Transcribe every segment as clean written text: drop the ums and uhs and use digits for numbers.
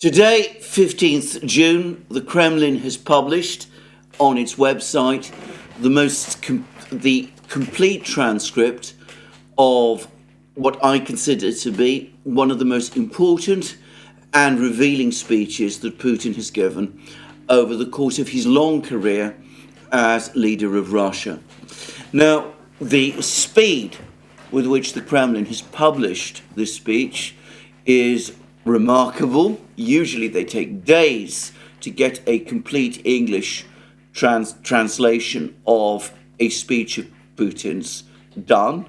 Today, 15th June, the Kremlin has published on its website the complete transcript of what I consider to be one of the most important and revealing speeches that Putin has given over the course of his long career as leader of Russia. Now, the speed with which the Kremlin has published this speech is remarkable. Usually they take days to get a complete English translation of a speech of Putin's done.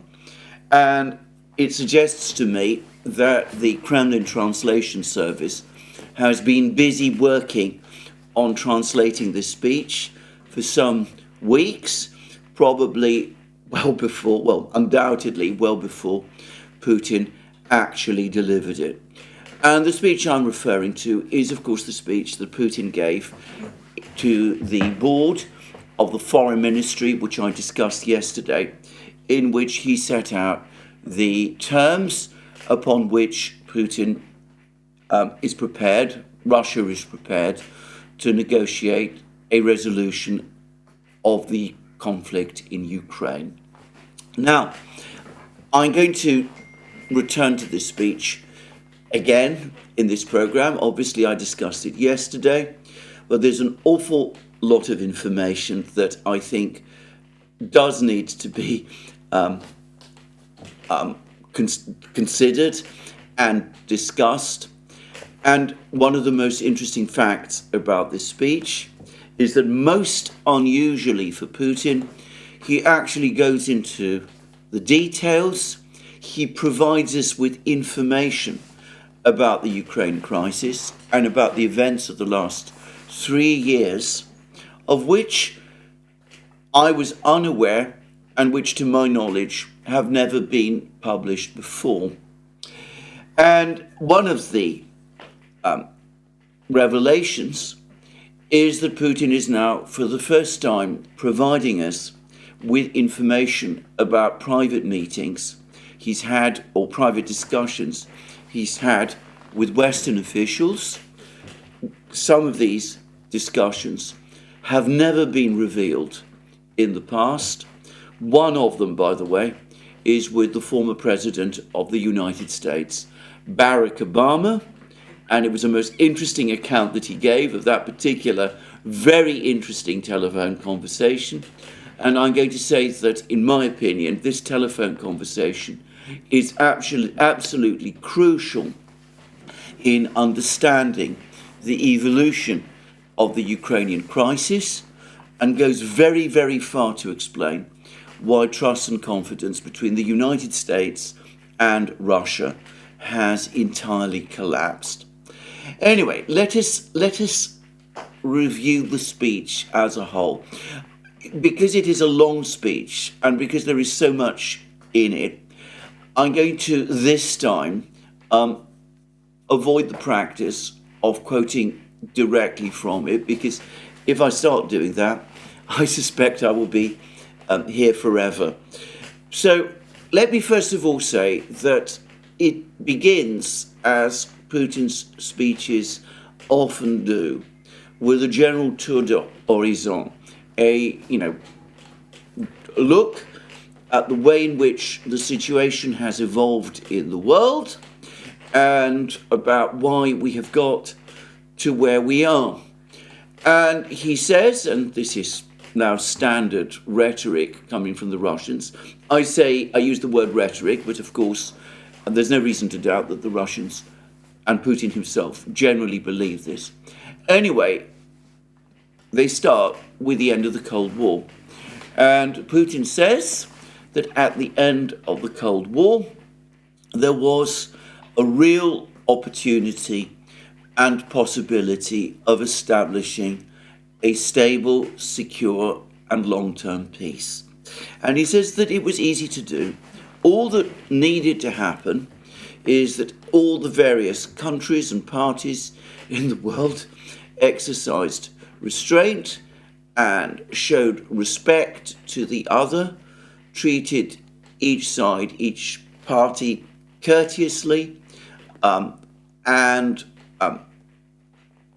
And it suggests to me that the Kremlin translation service has been busy working on translating this speech for some weeks, probably undoubtedly well before Putin actually delivered it. And the speech I'm referring to is, of course, the speech that Putin gave to the board of the Foreign Ministry, which I discussed yesterday, in which he set out the terms upon which Putin Russia is prepared to negotiate a resolution of the conflict in Ukraine. Now, I'm going to return to this speech again in this program. Obviously, I discussed it yesterday, but there's an awful lot of information that I think does need to be considered and discussed. And one of the most interesting facts about this speech is that, most unusually for Putin, he actually goes into the details. He provides us with information about the Ukraine crisis and about the events of the last 3 years, of which I was unaware and which, to my knowledge, have never been published before. And one of the revelations is that Putin is now, for the first time, providing us with information about private meetings he's had, or private discussions he's had with Western officials. Some of these discussions have never been revealed in the past. One of them, by the way, is with the former president of the United States, Barack Obama, and it was a most interesting account that he gave of that particular very interesting telephone conversation. And I'm going to say that, in my opinion, this telephone conversation is absolutely crucial in understanding the evolution of the Ukrainian crisis, and goes very, very far to explain why trust and confidence between the United States and Russia has entirely collapsed. Anyway, let us review the speech as a whole. Because it is a long speech and because there is so much in it, I'm going to this time avoid the practice of quoting directly from it, because if I start doing that, I suspect I will be here forever. So let me first of all say that it begins, as Putin's speeches often do, with a general tour d'horizon, a look at the way in which the situation has evolved in the world and about why we have got to where we are. And he says, and this is now standard rhetoric coming from the Russians, I use the word rhetoric, but of course there's no reason to doubt that the Russians and Putin himself generally believe this. Anyway, they start with the end of the Cold War. And Putin says that at the end of the Cold War, there was a real opportunity and possibility of establishing a stable, secure, and long-term peace. And he says that it was easy to do. All that needed to happen is that all the various countries and parties in the world exercised restraint and showed respect to the other, treated each side, each party courteously, and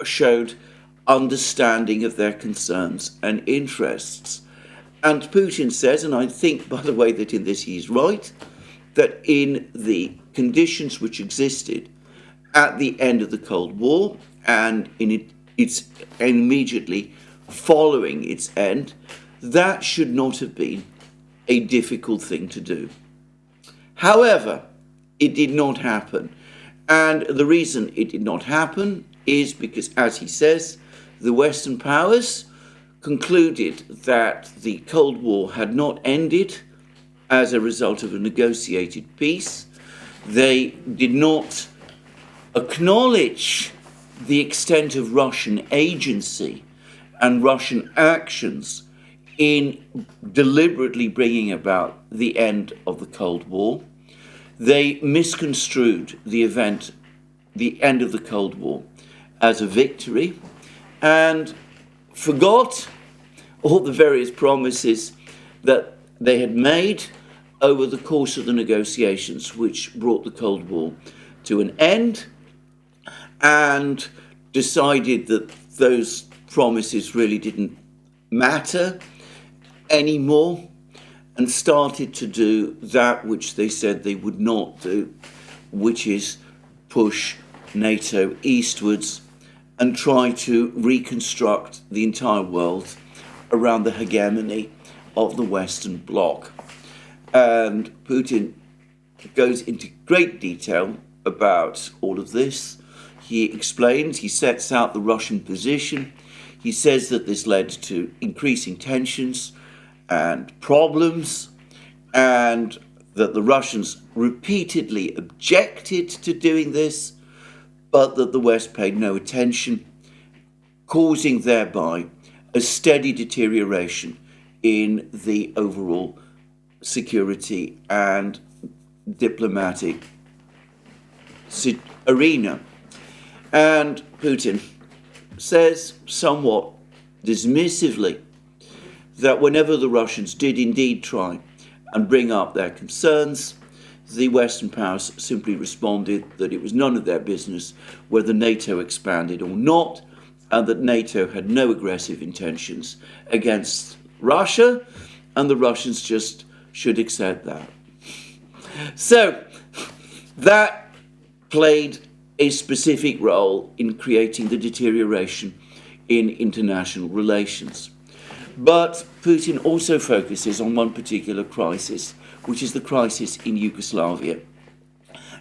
showed understanding of their concerns and interests. And Putin says, and I think, by the way, that in this he's right, that in the conditions which existed at the end of the Cold War and it's immediately following its end, that should not have been a difficult thing to do. However, it did not happen. And the reason it did not happen is because, as he says, the Western powers concluded that the Cold War had not ended as a result of a negotiated peace. They did not acknowledge the extent of Russian agency and Russian actions in deliberately bringing about the end of the Cold War. They misconstrued the event, the end of the Cold War, as a victory and forgot all the various promises that they had made over the course of the negotiations which brought the Cold War to an end, and decided that those promises really didn't matter anymore, and started to do that which they said they would not do, which is push NATO eastwards and try to reconstruct the entire world around the hegemony of the Western Bloc. And Putin goes into great detail about all of this. He explains, he sets out the Russian position. He says that this led to increasing tensions and problems, and that the Russians repeatedly objected to doing this, but that the West paid no attention, causing thereby a steady deterioration in the overall security and diplomatic arena. And Putin says somewhat dismissively that whenever the Russians did indeed try and bring up their concerns, the Western powers simply responded that it was none of their business whether NATO expanded or not, and that NATO had no aggressive intentions against Russia, and the Russians just should accept that. So that played a specific role in creating the deterioration in international relations. But Putin also focuses on one particular crisis, which is the crisis in Yugoslavia.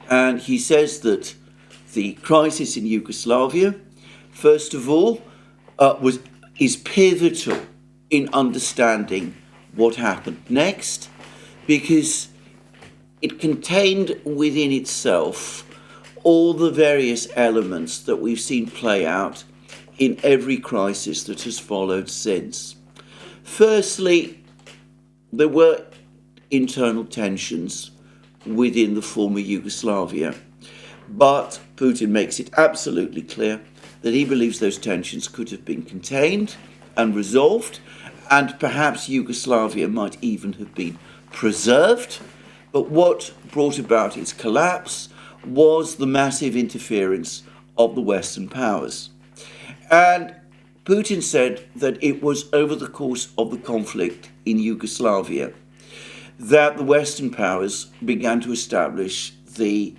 And he says that the crisis in Yugoslavia, first of all, is pivotal in understanding what happened next, because it contained within itself all the various elements that we've seen play out in every crisis that has followed since. Firstly, there were internal tensions within the former Yugoslavia, but Putin makes it absolutely clear that he believes those tensions could have been contained and resolved, and perhaps Yugoslavia might even have been preserved. But what brought about its collapse was the massive interference of the Western powers. And Putin said that it was over the course of the conflict in Yugoslavia that the Western powers began to establish the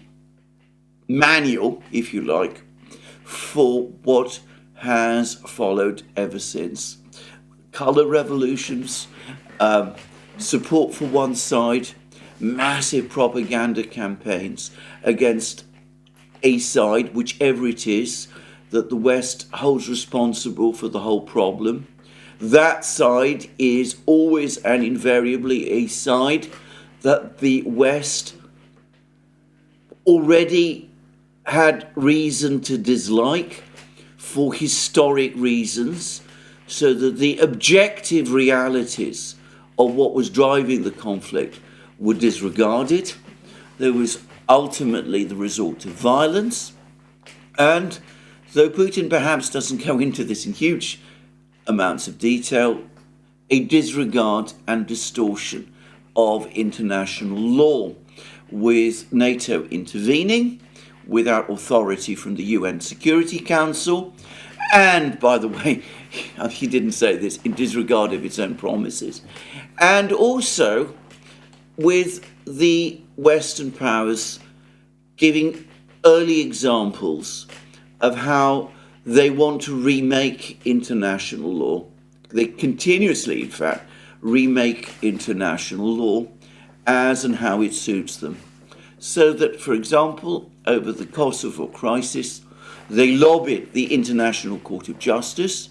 manual, if you like, for what has followed ever since. Colour revolutions, support for one side, massive propaganda campaigns against a side, whichever it is, that the West holds responsible for the whole problem. That side is always and invariably a side that the West already had reason to dislike for historic reasons, so that the objective realities of what was driving the conflict were disregarded. There was ultimately the resort to violence, and though Putin perhaps doesn't go into this in huge amounts of detail, a disregard and distortion of international law, with NATO intervening without authority from the UN Security Council, and, by the way, he didn't say this, in disregard of its own promises, and also with the Western powers giving early examples of how they want to remake international law. They continuously, in fact, remake international law as and how it suits them. So that, for example, over the Kosovo crisis, they lobbied the International Court of Justice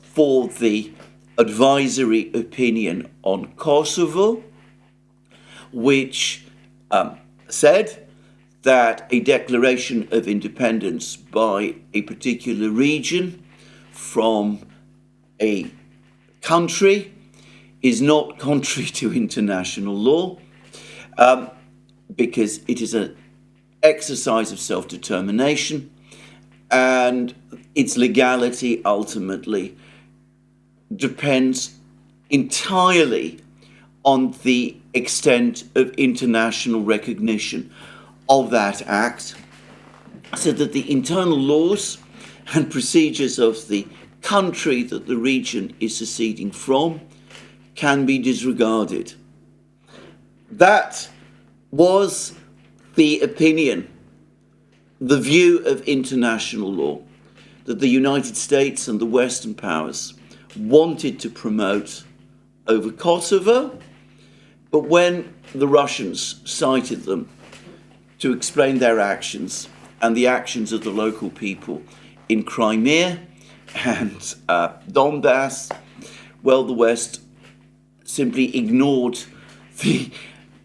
for the advisory opinion on Kosovo, which said that a declaration of independence by a particular region from a country is not contrary to international law, because it is an exercise of self-determination, and its legality ultimately depends entirely on the extent of international recognition of that act, so that the internal laws and procedures of the country that the region is seceding from can be disregarded. That was the opinion, the view of international law that the United States and the Western powers wanted to promote over Kosovo, but when the Russians cited them to explain their actions and the actions of the local people in Crimea and Donbass, well, the West simply ignored the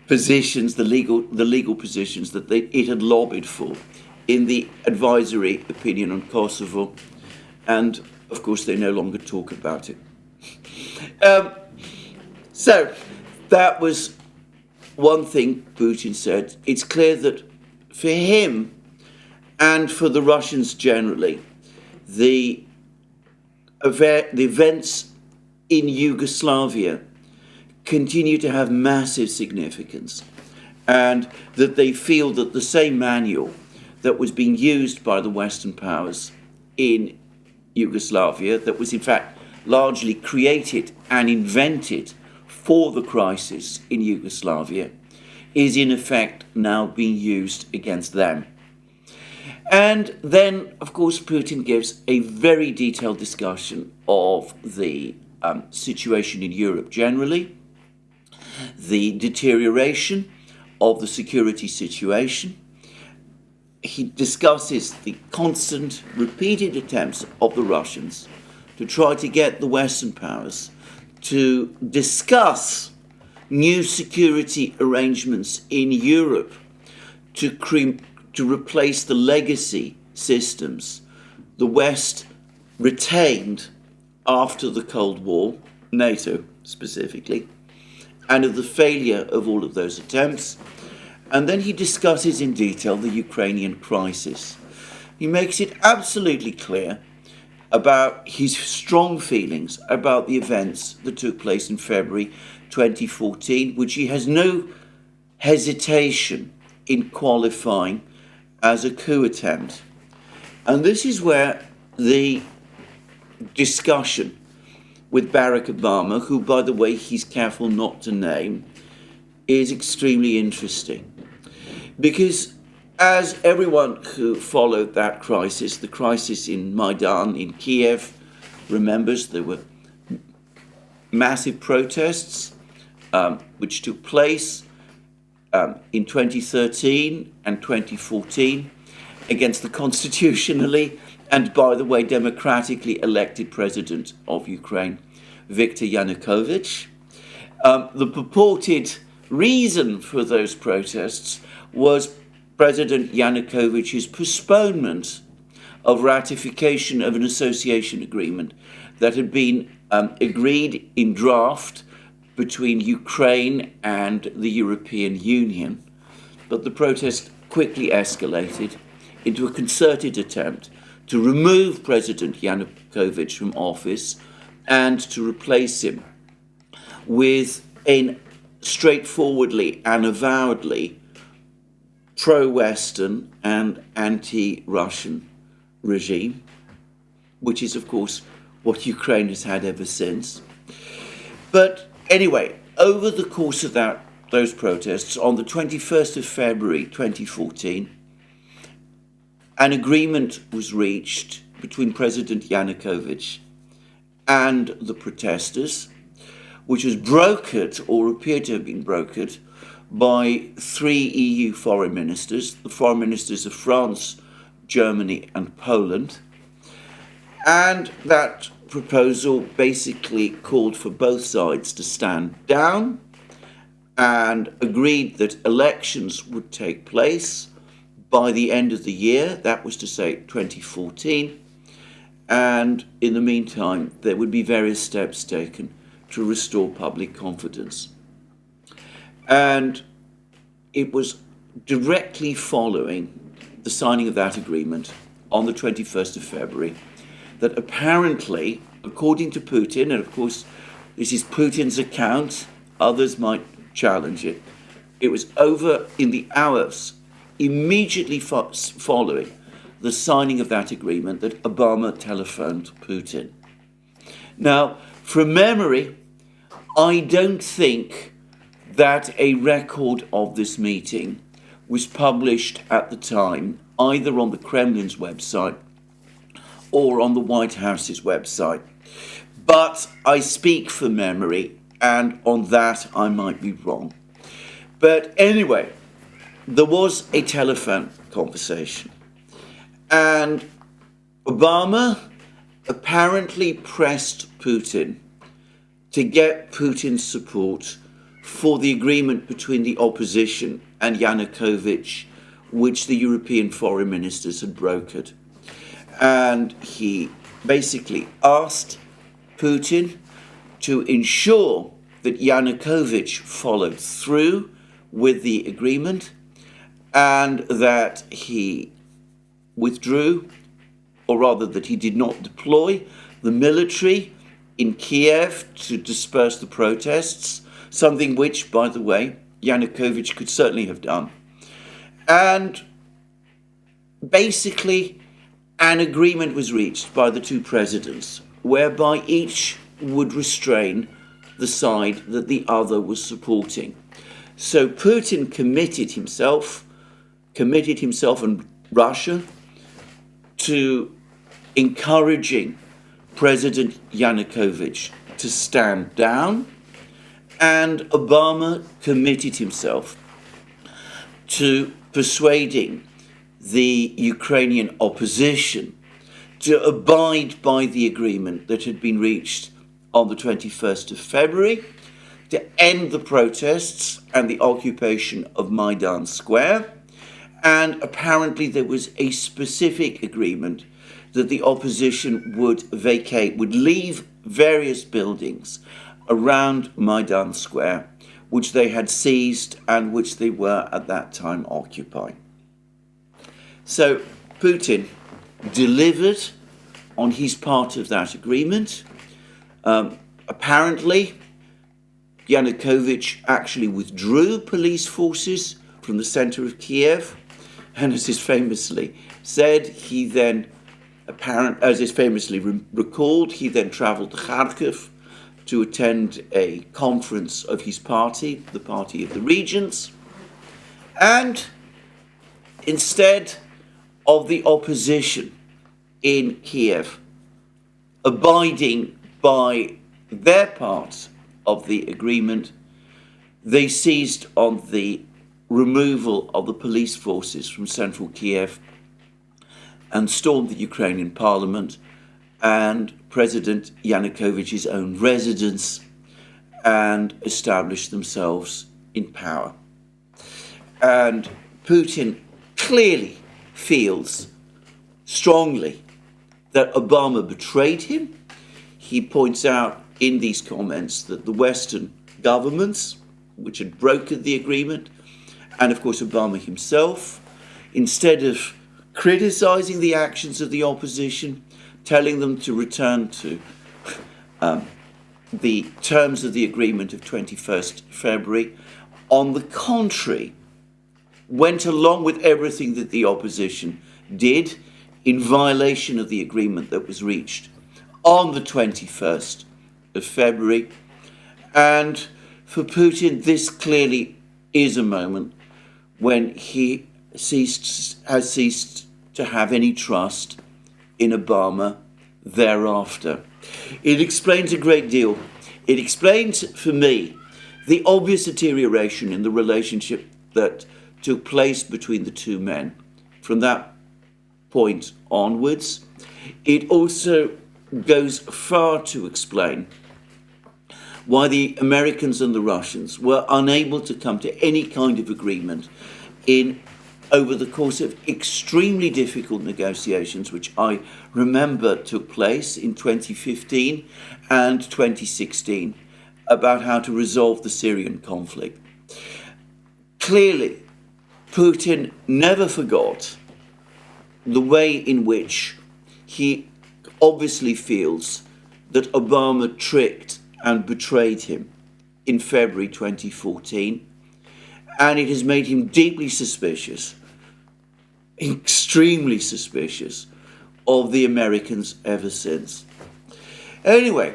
positions, the legal positions that it had lobbied for in the advisory opinion on Kosovo, and of course they no longer talk about it. So that was one thing Putin said. It's clear that for him and for the Russians generally, the events in Yugoslavia continue to have massive significance, and that they feel that the same manual that was being used by the Western powers in Yugoslavia, that was in fact largely created and invented for the crisis in Yugoslavia, is in effect now being used against them. And then, of course, Putin gives a very detailed discussion of the situation in Europe generally, the deterioration of the security situation. He discusses the constant, repeated attempts of the Russians to try to get the Western powers to discuss new security arrangements in Europe to replace the legacy systems the West retained after the Cold War, NATO specifically, and of the failure of all of those attempts. And then he discusses in detail the Ukrainian crisis. He makes it absolutely clear about his strong feelings about the events that took place in February 2014, which he has no hesitation in qualifying as a coup attempt. And this is where the discussion with Barack Obama, who, by the way, he's careful not to name, is extremely interesting. Because as everyone who followed that crisis, the crisis in Maidan in Kiev, remembers, there were massive protests which took place in 2013 and 2014 against the constitutionally and, by the way, democratically elected president of Ukraine, Viktor Yanukovych. The purported reason for those protests was President Yanukovych's postponement of ratification of an association agreement that had been agreed in draft between Ukraine and the European Union. But the protest quickly escalated into a concerted attempt to remove President Yanukovych from office and to replace him with a straightforwardly and avowedly pro-Western and anti-Russian regime. which is, of course, what Ukraine has had ever since. But anyway, over the course of those protests, on the 21st of February 2014, an agreement was reached between President Yanukovych and the protesters, which was brokered, or appeared to have been brokered, by 3 EU foreign ministers, the foreign ministers of France, Germany and Poland. And that proposal basically called for both sides to stand down and agreed that elections would take place by the end of the year, that was to say 2014, and in the meantime there would be various steps taken to restore public confidence. And it was directly following the signing of that agreement on the 21st of February that apparently, according to Putin, and of course this is Putin's account, others might challenge it, it was over in the hours immediately following the signing of that agreement that Obama telephoned Putin. Now, from memory, I don't think that a record of this meeting was published at the time, either on the Kremlin's website or on the White House's website. But I speak from memory, and on that I might be wrong. But anyway, there was a telephone conversation, and Obama apparently pressed Putin to get Putin's support for the agreement between the opposition and Yanukovych, which the European foreign ministers had brokered. And he basically asked Putin to ensure that Yanukovych followed through with the agreement and that he withdrew, or rather that he did not deploy the military in Kiev to disperse the protests, something which, by the way, Yanukovych could certainly have done. And basically, an agreement was reached by the two presidents, whereby each would restrain the side that the other was supporting. So Putin committed himself and Russia to encouraging President Yanukovych to stand down, and Obama committed himself to persuading the Ukrainian opposition to abide by the agreement that had been reached on the 21st of February to end the protests and the occupation of Maidan Square. And apparently there was a specific agreement that the opposition would leave various buildings around Maidan Square, which they had seized and which they were at that time occupying. So Putin delivered on his part of that agreement. Apparently, Yanukovych actually withdrew police forces from the center of Kiev, and as is famously said, he then, as is famously recalled, he then travelled to Kharkiv to attend a conference of his party, the Party of the Regents, and instead of the opposition in Kiev abiding by their part of the agreement, they seized on the removal of the police forces from central Kiev and stormed the Ukrainian parliament and President Yanukovych's own residence and established themselves in power. And Putin clearly feels strongly that Obama betrayed him. He points out in these comments that the Western governments, which had brokered the agreement, and of course Obama himself, instead of criticizing the actions of the opposition, telling them to return to the terms of the agreement of 21st February, on the contrary, went along with everything that the opposition did in violation of the agreement that was reached on the 21st of February. And for Putin, this clearly is a moment when he has ceased to have any trust in Obama thereafter. It explains a great deal. It explains, for me, the obvious deterioration in the relationship that took place between the two men from that point onwards. It also goes far to explain why the Americans and the Russians were unable to come to any kind of agreement over the course of extremely difficult negotiations, which I remember took place in 2015 and 2016, about how to resolve the Syrian conflict. Clearly, Putin never forgot the way in which he obviously feels that Obama tricked and betrayed him in February 2014, and it has made him deeply suspicious, extremely suspicious, of the Americans ever since. Anyway,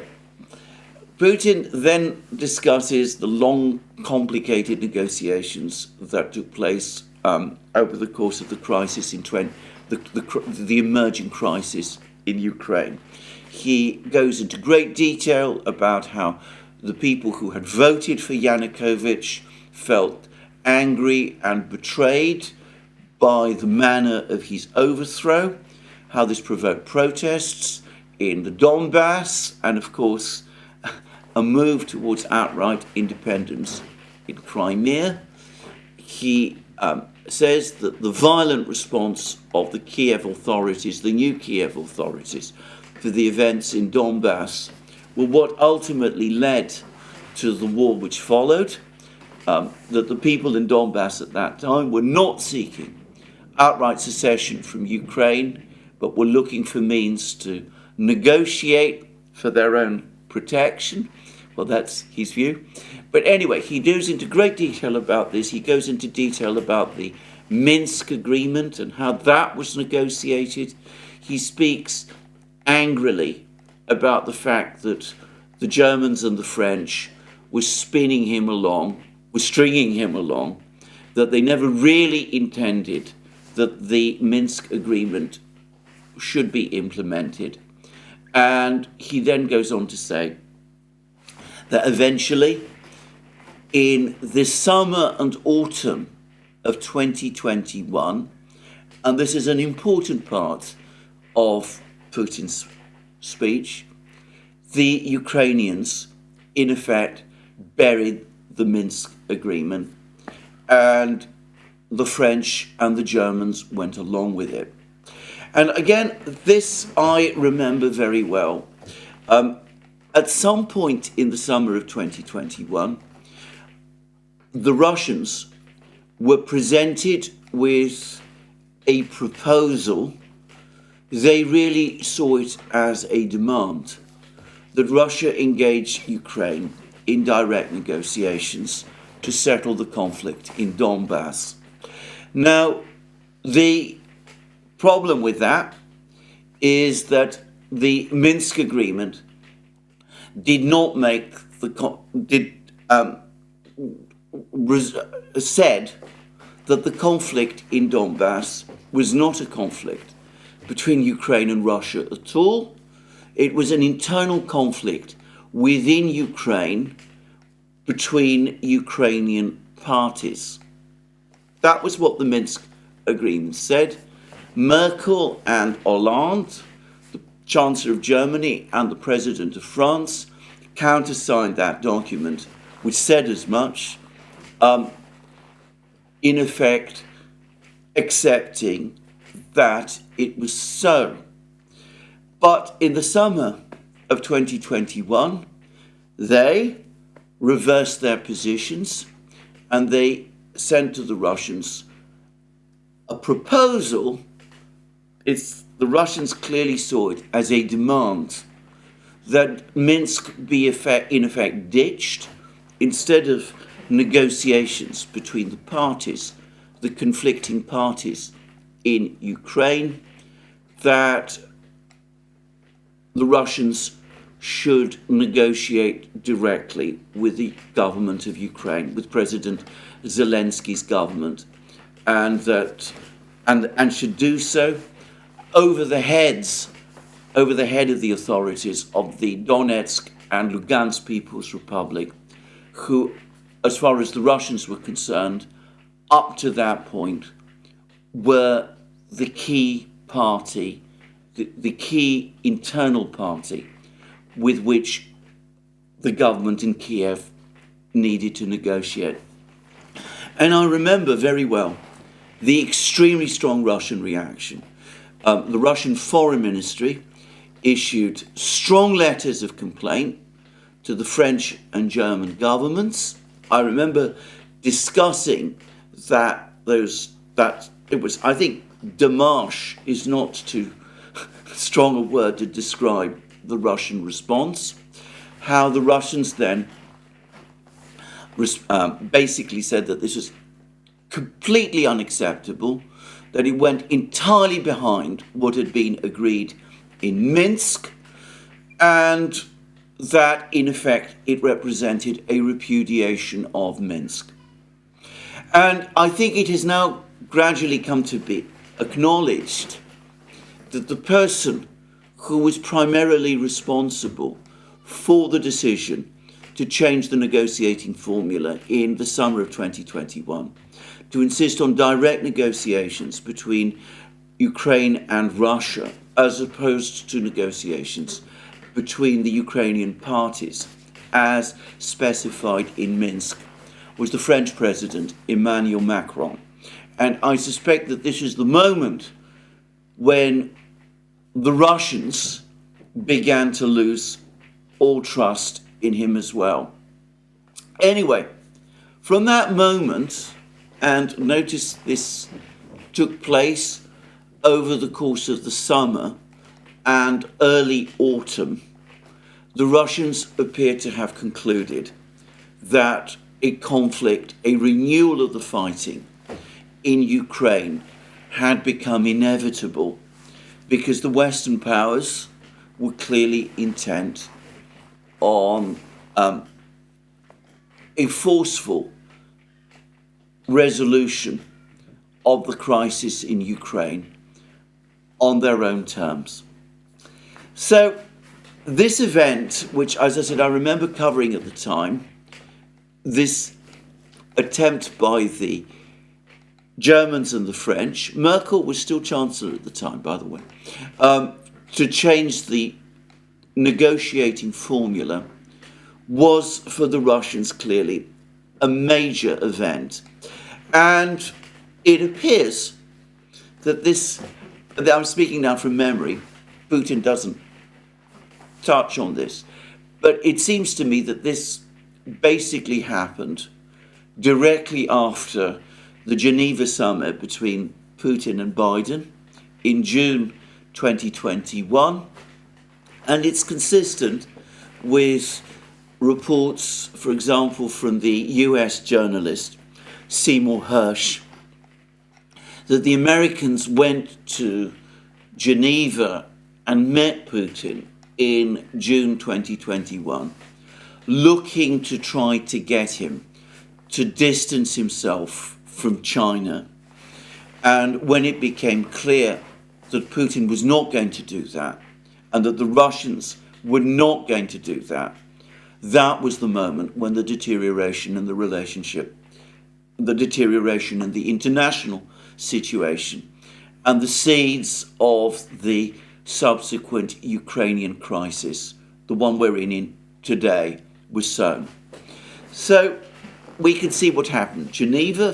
Putin then discusses the long, complicated negotiations that took place over the course of the crisis the emerging crisis in Ukraine. He goes into great detail about how the people who had voted for Yanukovych felt angry and betrayed by the manner of his overthrow, how this provoked protests in the Donbass, and of course a move towards outright independence in Crimea. He says that the violent response of the Kiev authorities, the new Kiev authorities, to the events in Donbass were what ultimately led to the war which followed, that the people in Donbass at that time were not seeking outright secession from Ukraine, but were looking for means to negotiate for their own protection. Well, that's his view. But anyway, he goes into great detail about this. He goes into detail about the Minsk agreement and how that was negotiated. He speaks angrily about the fact that the Germans and the French were stringing him along, that they never really intended that the Minsk agreement should be implemented. And he then goes on to say that eventually, in the summer and autumn of 2021, and this is an important part of Putin's speech, the Ukrainians, in effect, buried the Minsk agreement, and the French and the Germans went along with it. And again, this I remember very well. At some point in the summer of 2021, the Russians were presented with a proposal. They really saw it as a demand that Russia engage Ukraine in direct negotiations to settle the conflict in Donbass. Now, the problem with that is that the Minsk agreement did not make said that the conflict in Donbass was not a conflict between Ukraine and Russia at all. It was an internal conflict within Ukraine between Ukrainian parties. That was what the Minsk agreement said. Merkel and Hollande, the Chancellor of Germany and the President of France, countersigned that document, which said as much, in effect accepting that it was so. But in the summer of 2021, they reversed their positions and they sent to the Russians a proposal. The Russians clearly saw it as a demand that Minsk be in effect ditched. Instead of negotiations between the conflicting parties in Ukraine, that the Russians should negotiate directly with the government of Ukraine, with President Zelensky's government, and should do so over the head of the authorities of the Donetsk and Lugansk People's Republic, who, as far as the Russians were concerned, up to that point, were the key party, the key internal party with which the government in Kiev needed to negotiate. And I remember very well the extremely strong Russian reaction. The Russian Foreign Ministry issued strong letters of complaint to the French and German governments. I remember discussing that it was, I think, démarche is not too strong a word to describe the Russian response. How the Russians then basically said that this was completely unacceptable, that it went entirely behind what had been agreed in Minsk, and that in effect it represented a repudiation of Minsk. And I think it has now gradually come to be acknowledged that the person who was primarily responsible for the decision to change the negotiating formula in the summer of 2021, to insist on direct negotiations between Ukraine and Russia, as opposed to negotiations between the Ukrainian parties, as specified in Minsk, was the French President Emmanuel Macron. And I suspect that this is the moment when the Russians began to lose all trust in him as well. Anyway, from that moment, and notice this took place over the course of the summer and early autumn, the Russians appear to have concluded that a conflict, a renewal of the fighting in Ukraine had become inevitable, because the Western powers were clearly intent on a forceful resolution of the crisis in Ukraine on their own terms. So this event, which, as I said, I remember covering at the time, this attempt by the Germans and the French, Merkel was still Chancellor at the time, by the way, to change the negotiating formula, was for the Russians clearly a major event. And it appears that this, I'm speaking now from memory, Putin doesn't touch on this, but it seems to me that this basically happened directly after the Geneva Summit between Putin and Biden in June 2021. And it's consistent with reports, for example, from the US journalist Seymour Hersh, that the Americans went to Geneva and met Putin in June 2021, looking to try to get him to distance himself from China. And when it became clear that Putin was not going to do that, and that the Russians were not going to do that, that was the moment when the deterioration in the relationship, the deterioration in the international situation, and the seeds of the subsequent Ukrainian crisis, the one we're in today, was sown. So we can see what happened. Geneva,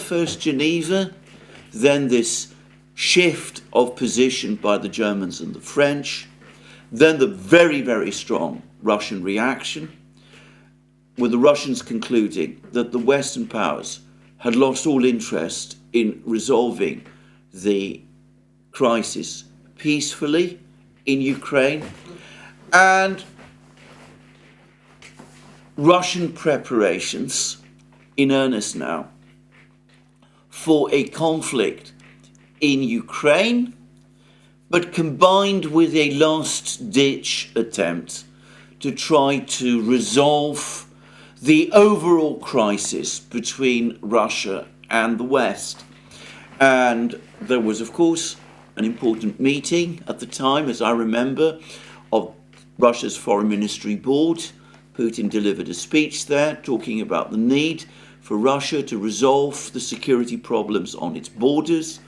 then this shift of position by the Germans and the French, then the very, very strong Russian reaction, with the Russians concluding that the Western powers had lost all interest in resolving the crisis peacefully in Ukraine, and Russian preparations in earnest now for a conflict in Ukraine but combined with a last-ditch attempt to try to resolve the overall crisis between Russia and the West. And there was, of course, an important meeting at the time, as I remember, of Russia's Foreign Ministry Board. Putin delivered a speech there talking about the need for Russia to resolve the security problems on its borders.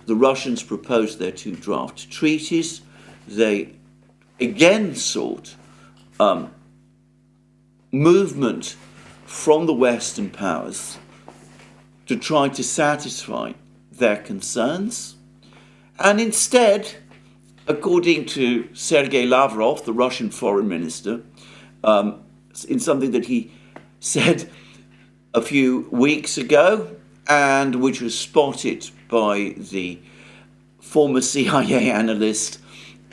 The Russians proposed their two draft treaties. They again sought movement from the Western powers to try to satisfy their concerns. And instead, according to Sergei Lavrov, the Russian foreign minister, in something that he said a few weeks ago, and which was spotted by the former CIA analyst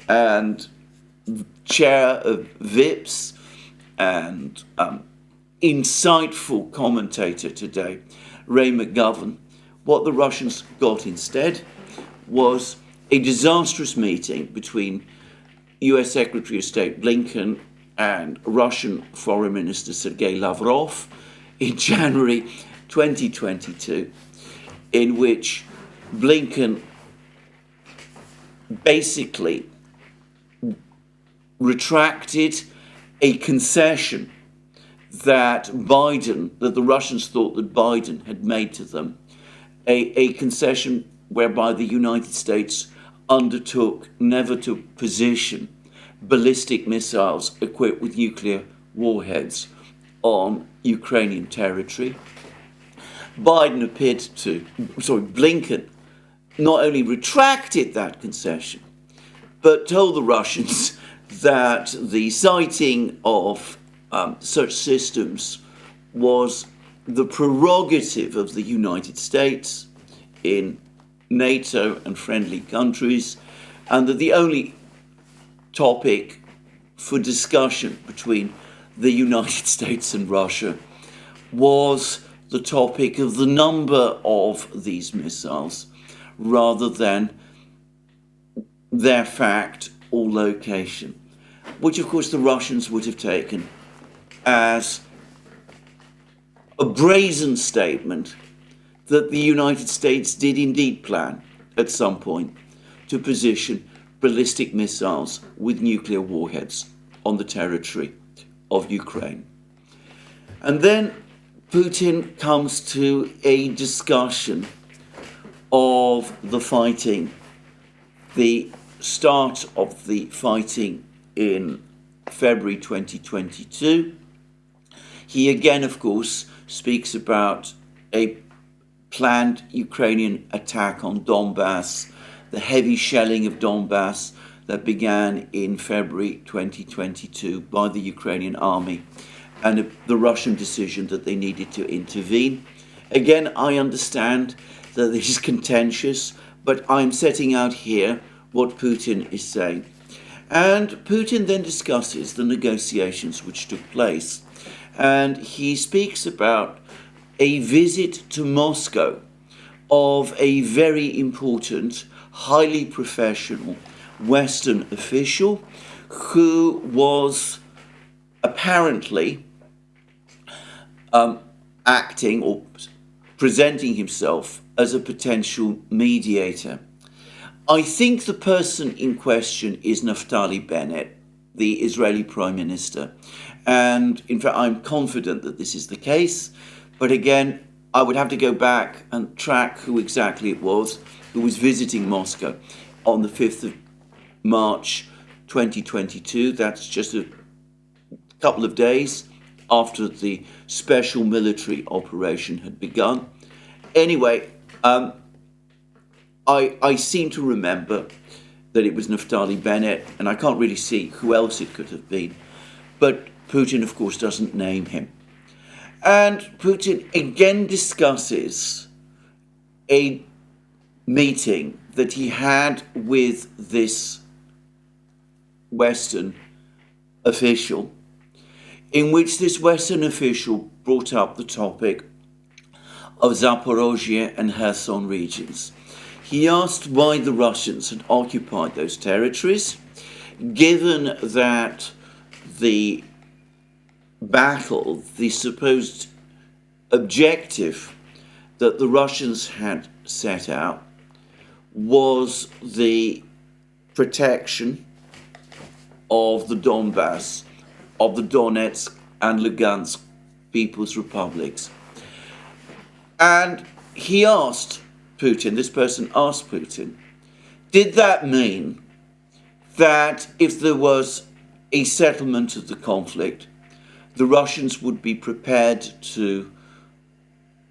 and chair of VIPS and insightful commentator today, Ray McGovern, what the Russians got instead was a disastrous meeting between US Secretary of State Blinken and Russian Foreign Minister Sergei Lavrov in January 2022, in which Blinken basically retracted a concession that the Russians thought that Biden had made to them, a concession whereby the United States undertook never to position ballistic missiles equipped with nuclear warheads on Ukrainian territory. Blinken not only retracted that concession, but told the Russians that the sighting of such systems was the prerogative of the United States in NATO and friendly countries, and that the only topic for discussion between the United States and Russia was the topic of the number of these missiles, rather than their fact or location, which of course the Russians would have taken as a brazen statement that the United States did indeed plan at some point to position ballistic missiles with nuclear warheads on the territory of Ukraine. And then Putin comes to a discussion of the fighting, the start of the fighting in February 2022. He again, of course, speaks about a planned Ukrainian attack on Donbass, the heavy shelling of Donbass that began in February 2022 by the Ukrainian army, and the Russian decision that they needed to intervene. Again, I understand that this is contentious, but I'm setting out here what Putin is saying. And Putin then discusses the negotiations which took place. And he speaks about a visit to Moscow of a very important, highly professional Western official who was apparently acting or presenting himself as a potential mediator. I think the person in question is Naftali Bennett, the Israeli Prime Minister. And in fact, I'm confident that this is the case. But again, I would have to go back and track who exactly it was who was visiting Moscow on the 5th of March 2022. That's just a couple of days after the special military operation had begun. Anyway, I seem to remember that it was Naftali Bennett, and I can't really see who else it could have been. But Putin, of course, doesn't name him. And Putin again discusses a meeting that he had with this Western official, in which this Western official brought up the topic of Zaporozhye and Kherson regions. He asked why the Russians had occupied those territories, given that the battle, the supposed objective that the Russians had set out, was the protection of the Donbass, of the Donetsk and Lugansk People's Republics. And he asked Putin, this person asked Putin, did that mean that if there was a settlement of the conflict, the Russians would be prepared to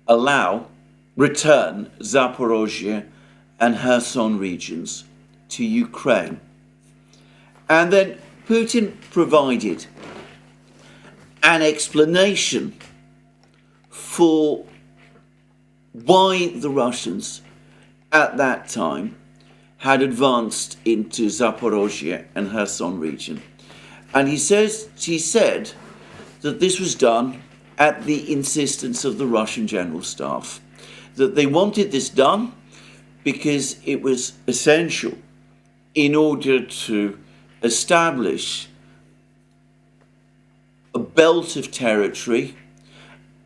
return Zaporozhye and Kherson regions to Ukraine? And then Putin provided an explanation for why the Russians at that time had advanced into Zaporozhye and Kherson region. And he said that this was done at the insistence of the Russian General Staff, that they wanted this done because it was essential in order to establish a belt of territory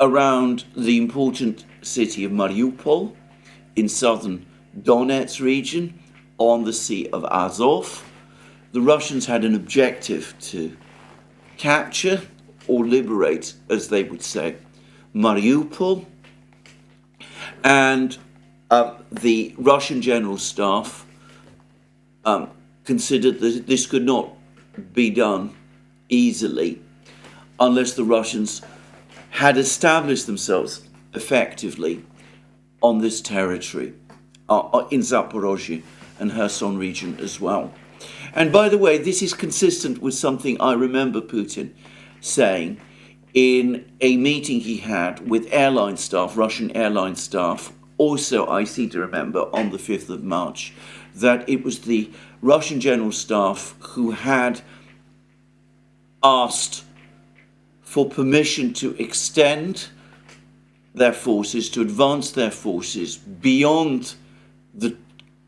around the important city of Mariupol in southern Donetsk region on the Sea of Azov. The Russians had an objective to capture or liberate, as they would say, Mariupol. And the Russian General Staff considered that this could not be done easily unless the Russians had established themselves effectively on this territory, in Zaporozhye and Kherson region as well. And by the way, this is consistent with something I remember Putin saying in a meeting he had with airline staff, Russian airline staff, also I seem to remember on the 5th of March, that it was the Russian General Staff who had asked for permission to extend their forces, to advance their forces beyond the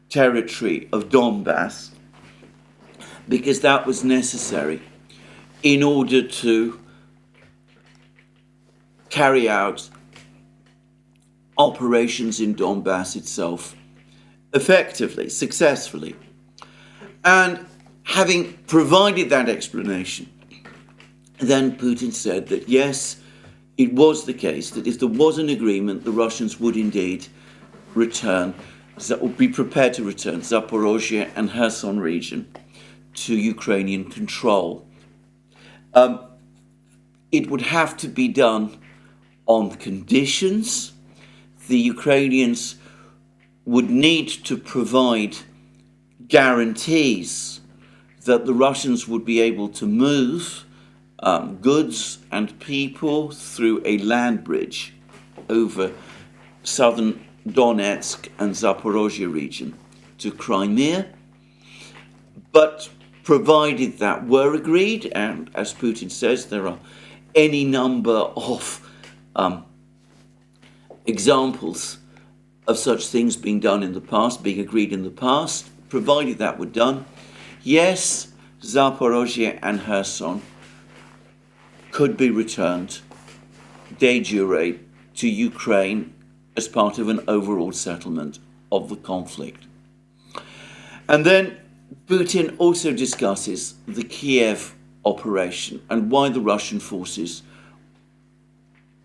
territory of Donbass, because that was necessary in order to carry out operations in Donbass itself effectively, successfully. And having provided that explanation, then Putin said that yes, it was the case that if there was an agreement, the Russians would indeed be prepared to return Zaporozhye and Kherson region to Ukrainian control. It would have to be done on conditions. The Ukrainians would need to provide guarantees that the Russians would be able to move goods and people through a land bridge over southern Donetsk and Zaporozhye region to Crimea. But provided that were agreed, and as Putin says, there are any number of examples of such things being done in the past, being agreed in the past, provided that were done, yes, Zaporozhye and Kherson could be returned de jure to Ukraine as part of an overall settlement of the conflict. And then Putin also discusses the Kiev operation and why the Russian forces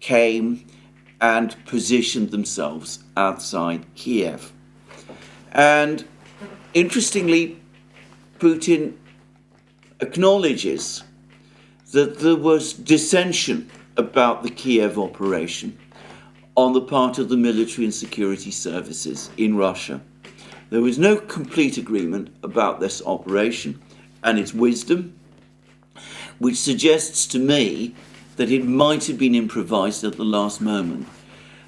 came and positioned themselves outside Kiev. And interestingly, Putin acknowledges that there was dissension about the Kiev operation on the part of the military and security services in Russia. There was no complete agreement about this operation and its wisdom, which suggests to me that it might have been improvised at the last moment.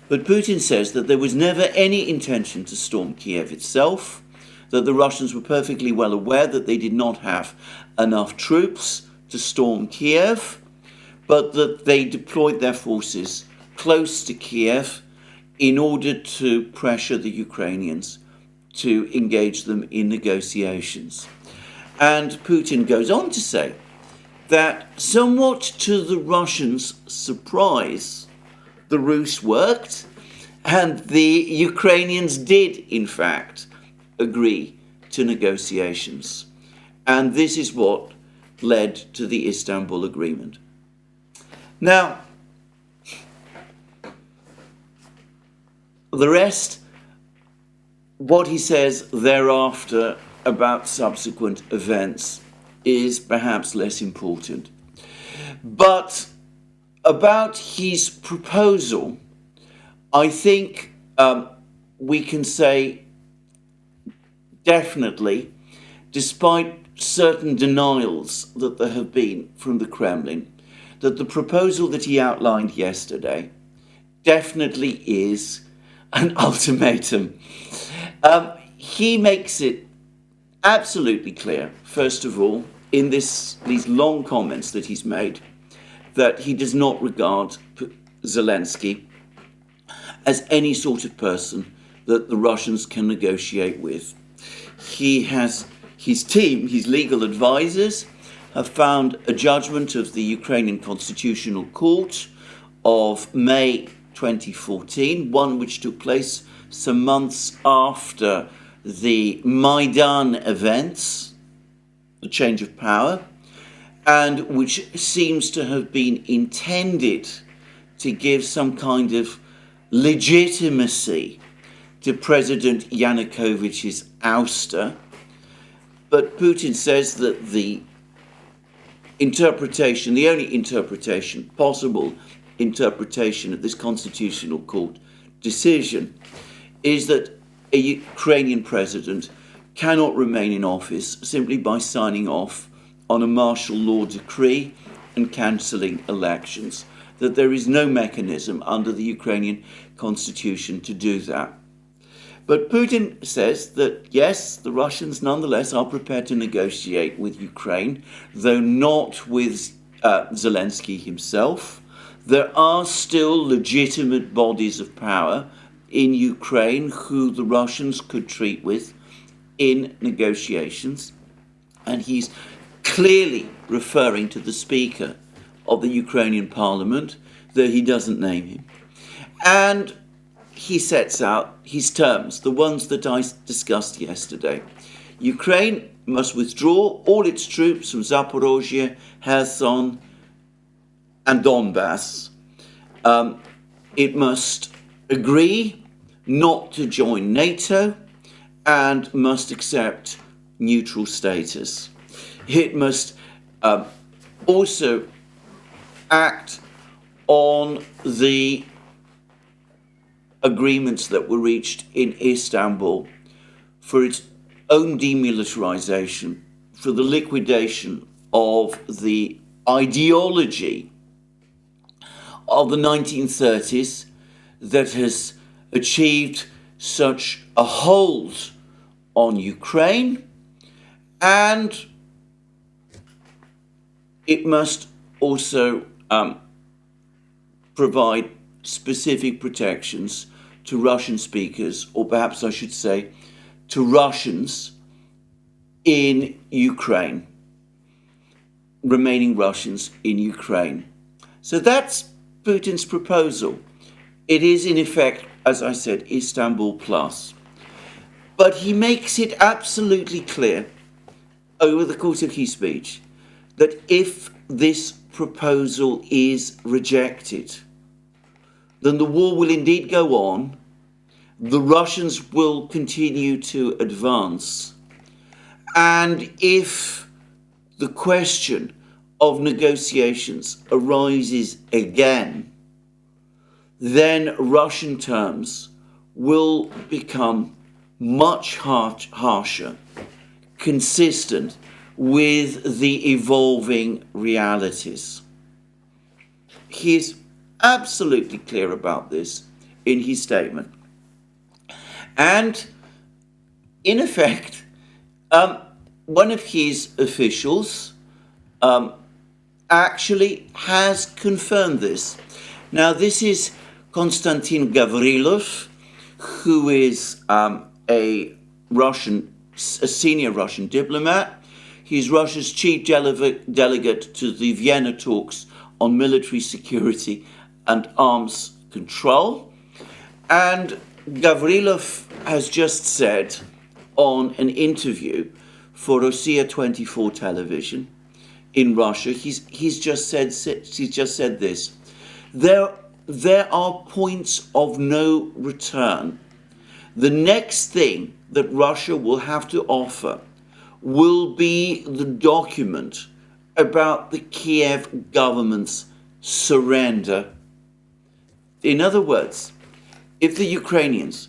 But Putin says that there was never any intention to storm Kiev itself, that the Russians were perfectly well aware that they did not have enough troops to storm Kiev, but that they deployed their forces close to Kiev in order to pressure the Ukrainians to engage them in negotiations. And Putin goes on to say that somewhat to the Russians' surprise, the Rus worked, and the Ukrainians did, in fact, agree to negotiations. And this is what led to the Istanbul Agreement. Now, the rest, what he says thereafter about subsequent events, is perhaps less important. But about his proposal, I think we can say definitely, despite certain denials that there have been from the Kremlin, that the proposal that he outlined yesterday definitely is an ultimatum. He makes it absolutely clear, first of all, in these long comments that he's made, that he does not regard Zelensky as any sort of person that the Russians can negotiate with. He has his team, his legal advisors, have found a judgment of the Ukrainian Constitutional Court of May 2014, one which took place some months after the Maidan events, the change of power, and which seems to have been intended to give some kind of legitimacy to President Yanukovych's ouster. But Putin says that the interpretation, the only interpretation, possible interpretation of this Constitutional Court decision, is that a Ukrainian president cannot remain in office simply by signing off on a martial law decree and cancelling elections, that there is no mechanism under the Ukrainian constitution to do that. But Putin says that, yes, the Russians nonetheless are prepared to negotiate with Ukraine, though not with Zelensky himself. There are still legitimate bodies of power in Ukraine who the Russians could treat with in negotiations. And he's clearly referring to the Speaker of the Ukrainian Parliament, though he doesn't name him. And he sets out his terms, the ones that I discussed yesterday. Ukraine must withdraw all its troops from Zaporozhye, Kherson, and Donbass. It must agree not to join NATO and must accept neutral status. It must also act on the agreements that were reached in Istanbul for its own demilitarization, for the liquidation of the ideology of the 1930s that has achieved such a hold on Ukraine, and it must also provide specific protections to Russian speakers, or perhaps I should say to Russians in Ukraine, remaining Russians in Ukraine. So that's Putin's proposal. It is in effect, as I said, Istanbul Plus. But he makes it absolutely clear over the course of his speech that if this proposal is rejected, then the war will indeed go on, the Russians will continue to advance, and if the question of negotiations arises again, then Russian terms will become much harsher, consistent with the evolving realities. He is absolutely clear about this in his statement. And in effect, one of his officials actually has confirmed this. Now, this is Konstantin Gavrilov, who is a a senior Russian diplomat. He's Russia's chief delegate to the Vienna talks on military security and arms control. And Gavrilov has just said on an interview for Rossiya 24 television in Russia, he's just said this: there are points of no return. The next thing that Russia will have to offer will be the document about the Kiev government's surrender. In other words, if the Ukrainians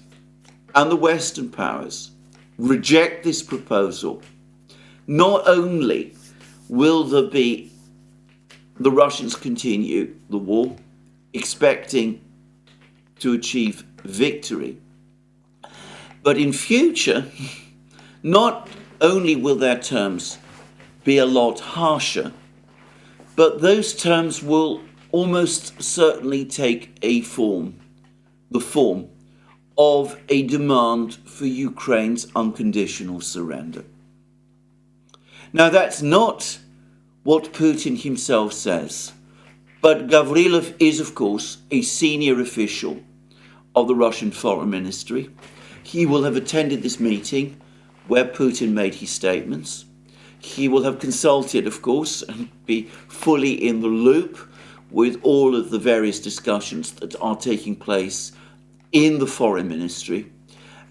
and the Western powers reject this proposal, not only will the Russians continue the war, expecting to achieve victory, but in future, not only will their terms be a lot harsher, but those terms will almost certainly take the form of a demand for Ukraine's unconditional surrender. Now, that's not what Putin himself says, but Gavrilov is, of course, a senior official of the Russian Foreign Ministry. He will have attended this meeting where Putin made his statements. He will have consulted, of course, and be fully in the loop with all of the various discussions that are taking place in the Foreign Ministry.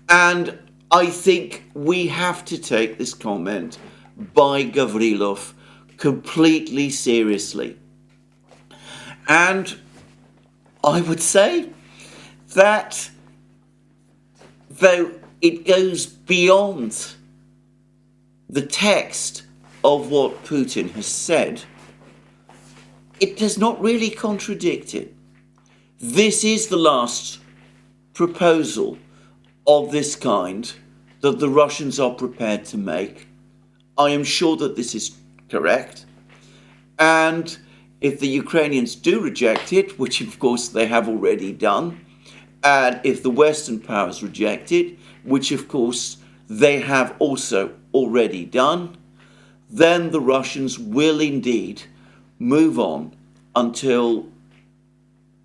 And I think we have to take this comment by Gavrilov completely seriously. And I would say that though it goes beyond the text of what Putin has said, it does not really contradict it. This is the last proposal of this kind that the Russians are prepared to make. I am sure that this is correct. And if the Ukrainians do reject it, which of course they have already done, and if the Western powers reject it, which of course they have also already done, then the Russians will indeed move on until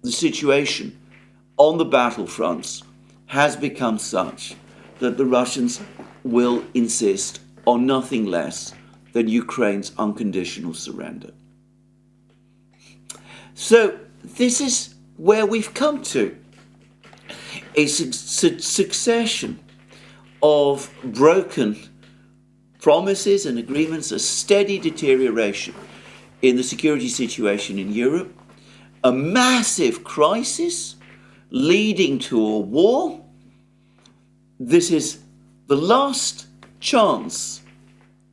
the situation on the battlefronts has become such that the Russians will insist on nothing less than Ukraine's unconditional surrender. So this is where we've come to. A succession of broken promises and agreements, a steady deterioration in the security situation in Europe, a massive crisis leading to a war. This is the last chance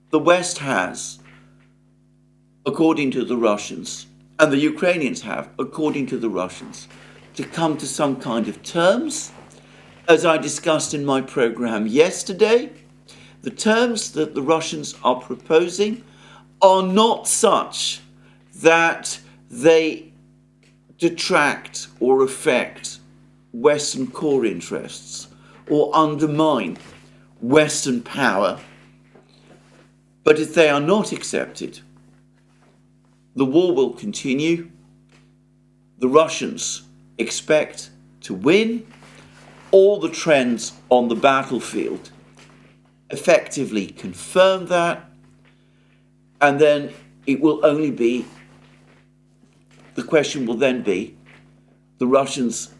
the West has, according to the Russians, and the Ukrainians have, according to the Russians, to come to some kind of terms. As I discussed in my program yesterday, the terms that the Russians are proposing are not such that they detract or affect Western core interests or undermine Western power. But if they are not accepted, the war will continue. The Russians expect to win. All the trends on the battlefield effectively confirm that. And then it will only be, the question will then be, the Russians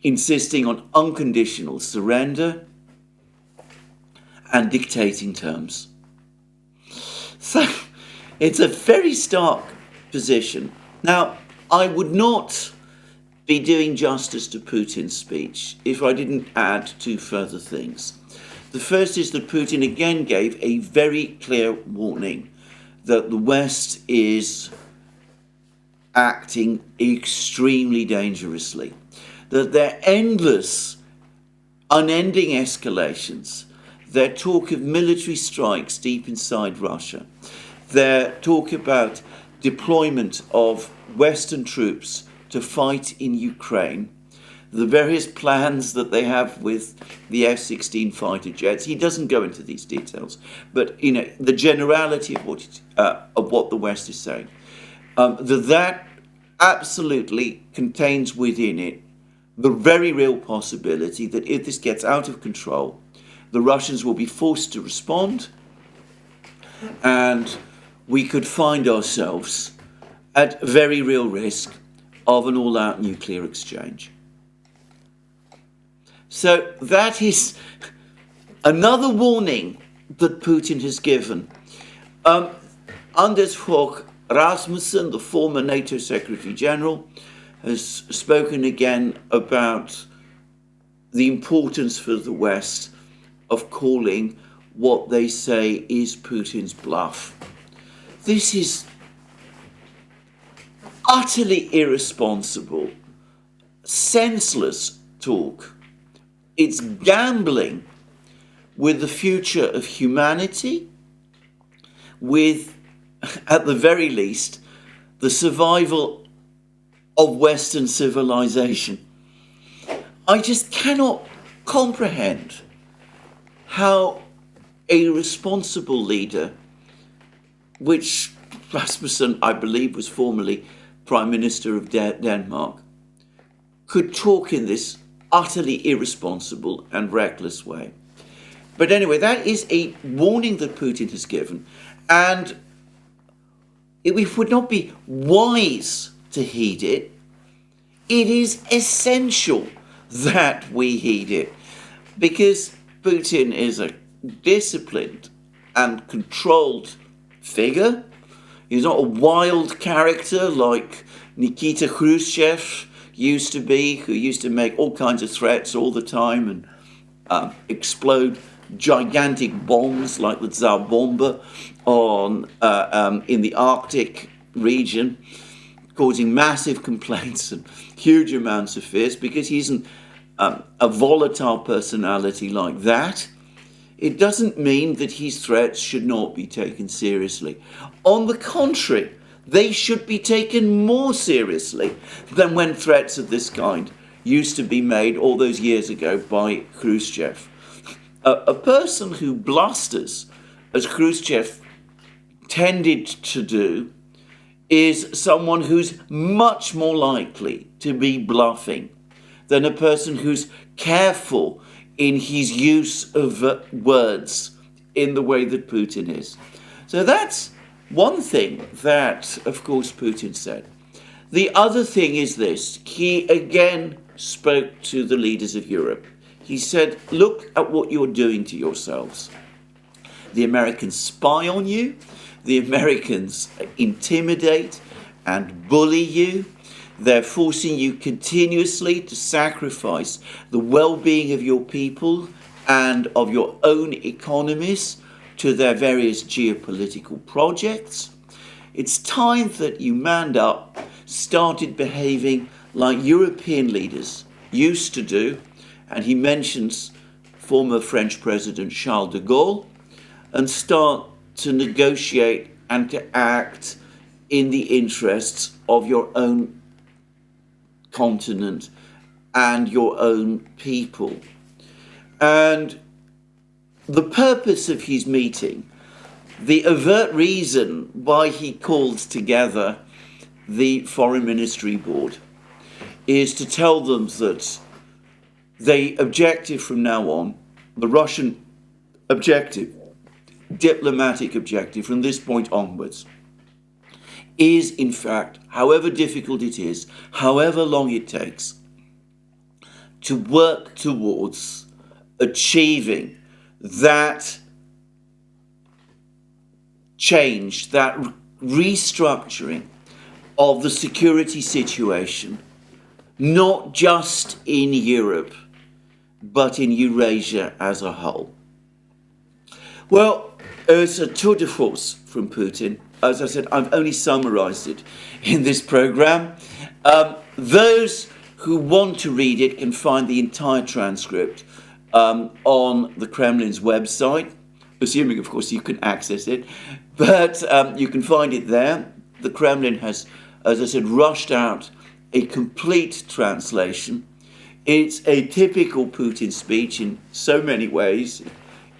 insisting on unconditional surrender and dictating terms. So it's a very stark position. Now, I would not be doing justice to Putin's speech if I didn't add two further things. The first is that Putin again gave a very clear warning that the West is acting extremely dangerously, that their endless, unending escalations, their talk of military strikes deep inside Russia, their talk about deployment of Western troops to fight in Ukraine, the various plans that they have with the F-16 fighter jets. He doesn't go into these details, but the generality of what the West is saying, that absolutely contains within it the very real possibility that if this gets out of control, the Russians will be forced to respond, and we could find ourselves at very real risk of an all-out nuclear exchange. So that is another warning that Putin has given. Anders Fogh Rasmussen, the former NATO Secretary General, has spoken again about the importance for the West of calling what they say is Putin's bluff. This is utterly irresponsible, senseless talk. It's gambling with the future of humanity, with, at the very least, the survival of Western civilization. I just cannot comprehend how a responsible leader, which Rasmussen, I believe, was formerly Prime Minister of Denmark, could talk in this utterly irresponsible and reckless way. But anyway, that is a warning that Putin has given, and it would not be wise to heed it. It is essential that we heed it, because Putin is a disciplined and controlled figure. He's not a wild character like Nikita Khrushchev used to be, who used to make all kinds of threats all the time and explode gigantic bombs like the Tsar Bomba in the Arctic region, causing massive complaints and huge amounts of fears, because he's a volatile personality like that. It doesn't mean that his threats should not be taken seriously. On the contrary, they should be taken more seriously than when threats of this kind used to be made all those years ago by Khrushchev. A person who blusters, as Khrushchev tended to do, is someone who's much more likely to be bluffing than a person who's careful in his use of words in the way that Putin is. So that's one thing that, of course, Putin said. The other thing is this. He again spoke to the leaders of Europe. He said, look at what you're doing to yourselves. The Americans spy on you. The Americans intimidate and bully you. They're forcing you continuously to sacrifice the well-being of your people and of your own economies to their various geopolitical projects. It's time that you manned up, started behaving like European leaders used to do. And he mentions former French President Charles de Gaulle, and start to negotiate and to act in the interests of your own continent and your own people. And the purpose of his meeting, the overt reason why he called together the Foreign Ministry Board, is to tell them that the objective from now on, the Russian objective, diplomatic objective from this point onwards, is in fact, however difficult it is, however long it takes, to work towards achieving that change, that restructuring of the security situation, not just in Europe, but in Eurasia as a whole. Well, it's a tour de force from Putin. As I said, I've only summarized it in this program. Those who want to read it can find the entire transcript on the Kremlin's website, assuming, of course, you can access it. But you can find it there. The Kremlin has, as I said, rushed out a complete translation. It's a typical Putin speech in so many ways,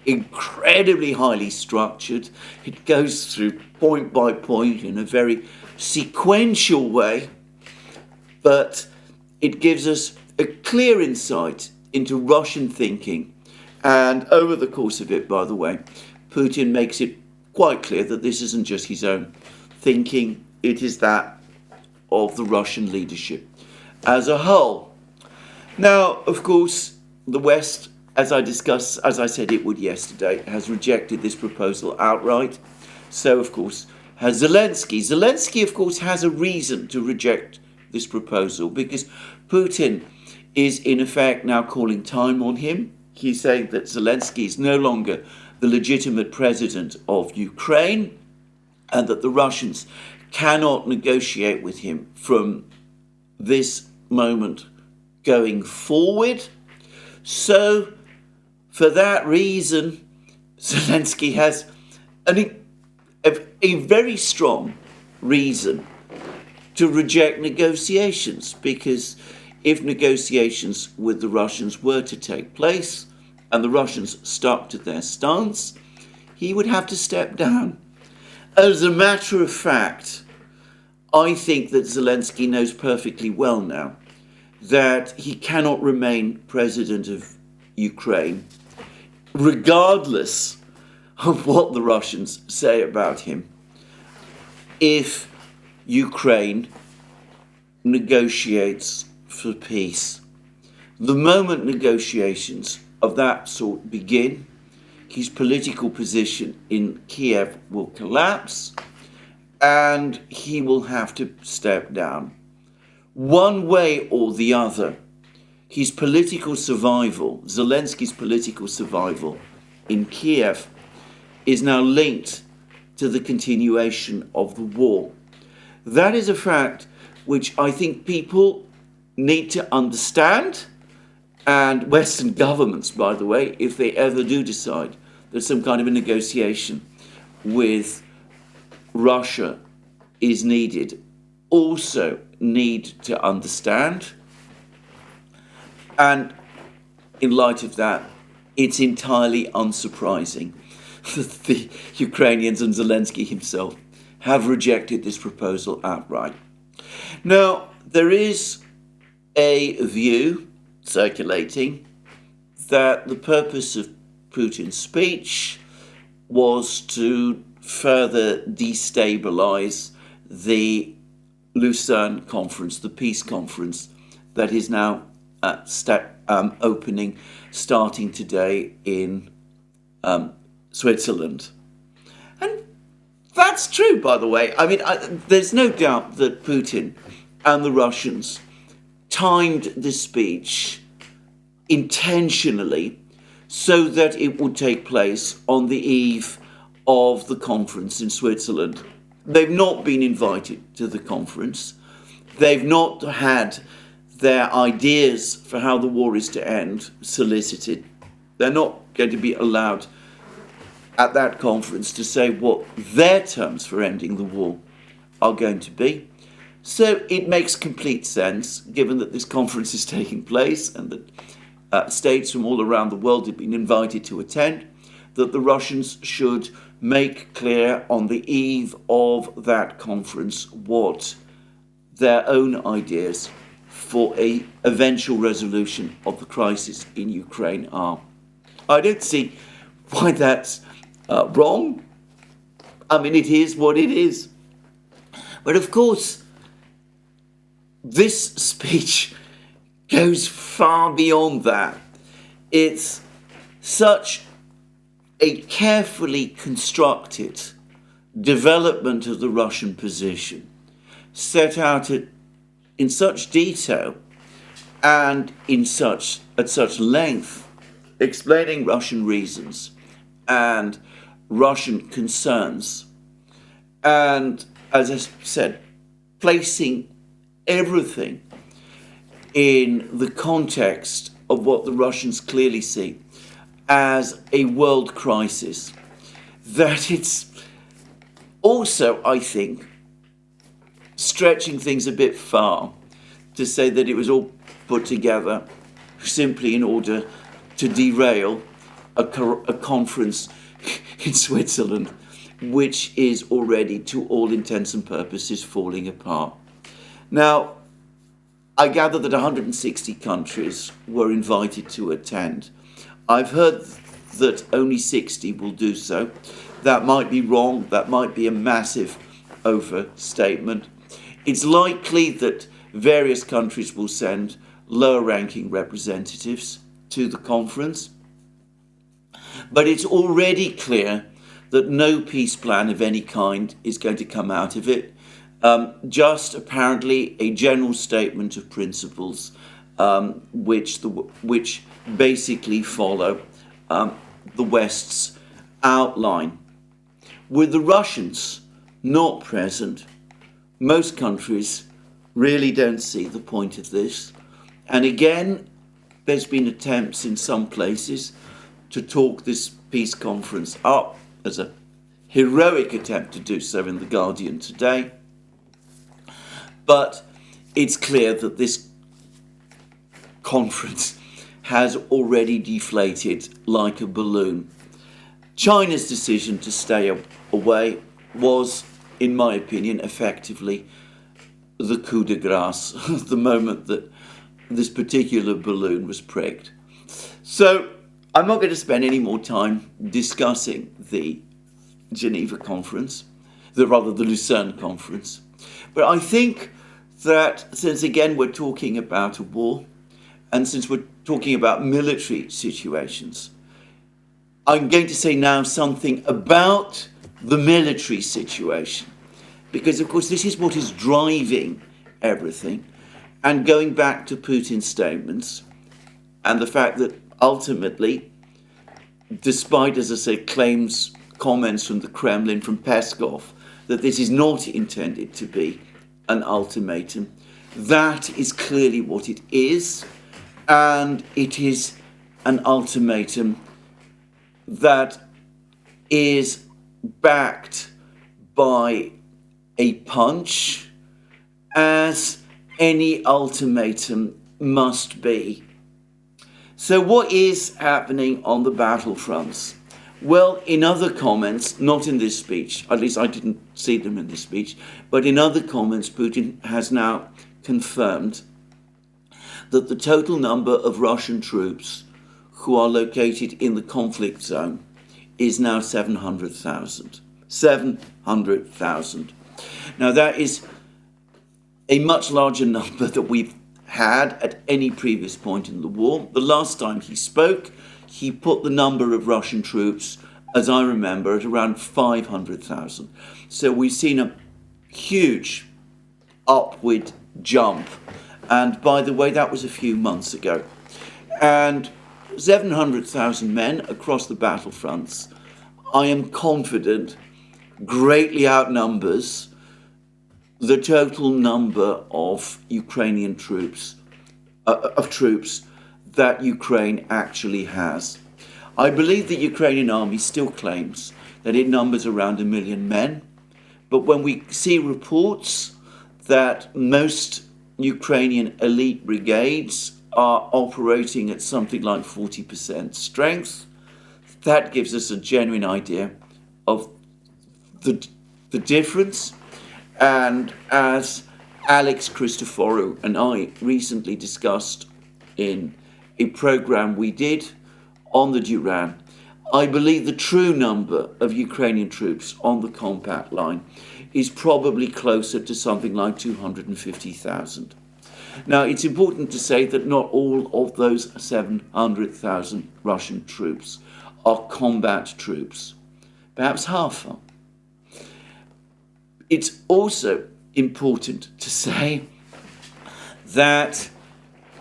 incredibly highly structured. It goes through point by point in a very sequential way, but it gives us a clear insight into Russian thinking. And over the course of it, by the way, Putin makes it quite clear that this isn't just his own thinking, it is that of the Russian leadership as a whole. Now, of course, the West, as I said it would yesterday, has rejected this proposal outright. So, of course, has Zelensky. Zelensky, of course, has a reason to reject this proposal because Putin is, in effect, now calling time on him. He's saying that Zelensky is no longer the legitimate president of Ukraine and that the Russians cannot negotiate with him from this moment going forward. So, for that reason, Zelensky has a very strong reason to reject negotiations, because if negotiations with the Russians were to take place and the Russians stuck to their stance, he would have to step down. As a matter of fact, I think that Zelensky knows perfectly well now that he cannot remain president of Ukraine, regardless of what the Russians say about him, if Ukraine negotiates for peace. The moment negotiations of that sort begin, his political position in Kiev will collapse and he will have to step down. One way or the other, his political survival, Zelensky's political survival in Kiev, is now linked to the continuation of the war. That is a fact which I think people need to understand, and Western governments, by the way, if they ever do decide that some kind of a negotiation with Russia is needed, also need to understand. And in light of that, it's entirely unsurprising that the Ukrainians and Zelensky himself have rejected this proposal outright. Now, there is a view circulating that the purpose of Putin's speech was to further destabilize the Lucerne conference, the peace conference that is now opening, starting today in Switzerland. And that's true, by the way. I mean, there's no doubt that Putin and the Russians timed this speech intentionally so that it would take place on the eve of the conference in Switzerland. They've not been invited to the conference. They've not had their ideas for how the war is to end solicited. They're not going to be allowed at that conference to say what their terms for ending the war are going to be. So it makes complete sense, given that this conference is taking place and that states from all around the world have been invited to attend, that the Russians should make clear on the eve of that conference what their own ideas for an eventual resolution of the crisis in Ukraine are. I don't see why that's wrong. I mean, it is what it is. But of course, this speech goes far beyond that. It's such a carefully constructed development of the Russian position, set out in such detail and at such length, explaining Russian reasons and Russian concerns, and, as I said, placing everything in the context of what the Russians clearly see as a world crisis, that it's also, I think, stretching things a bit far to say that it was all put together simply in order to derail a conference in Switzerland, which is already, to all intents and purposes, falling apart. Now, I gather that 160 countries were invited to attend. I've heard that only 60 will do so. That might be wrong. That might be a massive overstatement. It's likely that various countries will send lower-ranking representatives to the conference. But it's already clear that no peace plan of any kind is going to come out of it. Just apparently a general statement of principles which basically follow the West's outline. With the Russians not present, most countries really don't see the point of this. And again, there's been attempts in some places to talk this peace conference up as a heroic attempt to do so in The Guardian today. But it's clear that this conference has already deflated like a balloon. China's decision to stay away was, in my opinion, effectively the coup de grace, the moment that this particular balloon was pricked. So I'm not going to spend any more time discussing the Geneva conference, the Lucerne conference. But I think that since, again, we're talking about a war, and since we're talking about military situations, I'm going to say now something about the military situation. Because, of course, this is what is driving everything. And going back to Putin's statements and the fact that ultimately, despite, as I say, comments from the Kremlin, from Peskov, that this is not intended to be an ultimatum, that is clearly what it is. And it is an ultimatum that is backed by a punch, as any ultimatum must be. So what is happening on the battlefronts? Well, in other comments, not in this speech, at least I didn't see them in this speech, but in other comments, Putin has now confirmed that the total number of Russian troops who are located in the conflict zone is now 700,000. 700,000. Now, that is a much larger number than we've had at any previous point in the war. The last time he spoke, he put the number of Russian troops, as I remember, at around 500,000. So we've seen a huge upward jump. And by the way, that was a few months ago. And 700,000 men across the battlefronts, I am confident, greatly outnumbers the total number of Ukrainian troops, that Ukraine actually has. I believe the Ukrainian army still claims that it numbers around 1 million men, but when we see reports that most Ukrainian elite brigades are operating at something like 40% strength, that gives us a genuine idea of the difference. And as Alex Christoforou and I recently discussed in a program we did on the Duran, I believe the true number of Ukrainian troops on the combat line is probably closer to something like 250,000. Now, it's important to say that not all of those 700,000 Russian troops are combat troops. Perhaps half are. It's also important to say that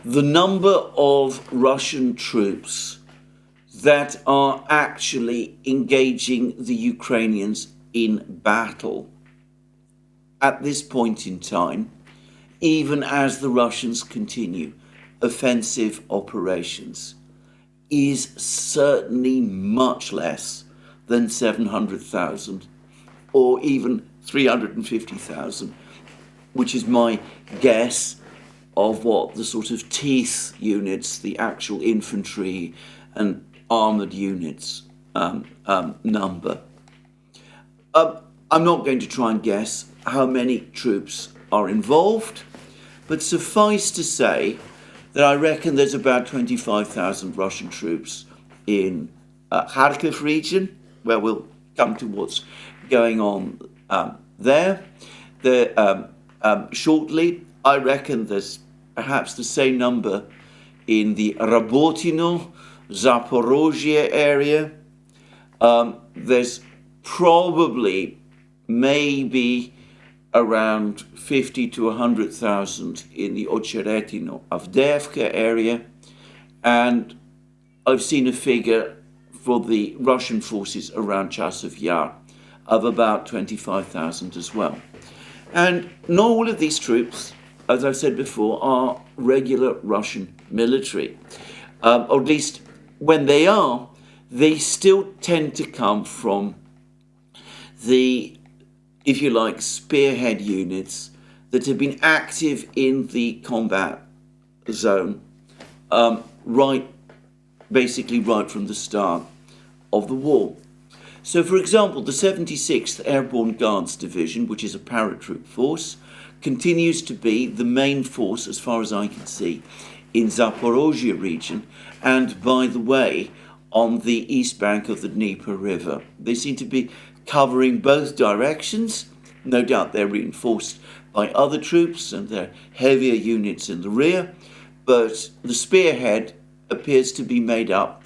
the number of Russian troops that are actually engaging the Ukrainians in battle at this point in time, even as the Russians continue offensive operations, is certainly much less than 700,000 or even 350,000, which is my guess of what the sort of teeth units, the actual infantry and armoured units number. I'm not going to try and guess how many troops are involved, but suffice to say that I reckon there's about 25,000 Russian troops in Kharkiv region, where we'll come to what's going on there. Shortly, I reckon there's perhaps the same number in the Rabotino, Zaporozhye area. There's probably maybe around 50 to 100,000 in the Ocheretino, Avdiivka area, and I've seen a figure for the Russian forces around Chasiv Yar of about 25,000 as well. And not all of these troops, as I've said before, are regular Russian military, or at least when they are, they still tend to come from the, if you like, spearhead units that have been active in the combat zone basically right from the start of the war. So, for example, the 76th Airborne Guards Division, which is a paratroop force, continues to be the main force, as far as I can see, in Zaporozhye region, and, by the way, on the east bank of the Dnieper River. They seem to be covering both directions. No doubt they're reinforced by other troops and their heavier units in the rear, but the spearhead appears to be made up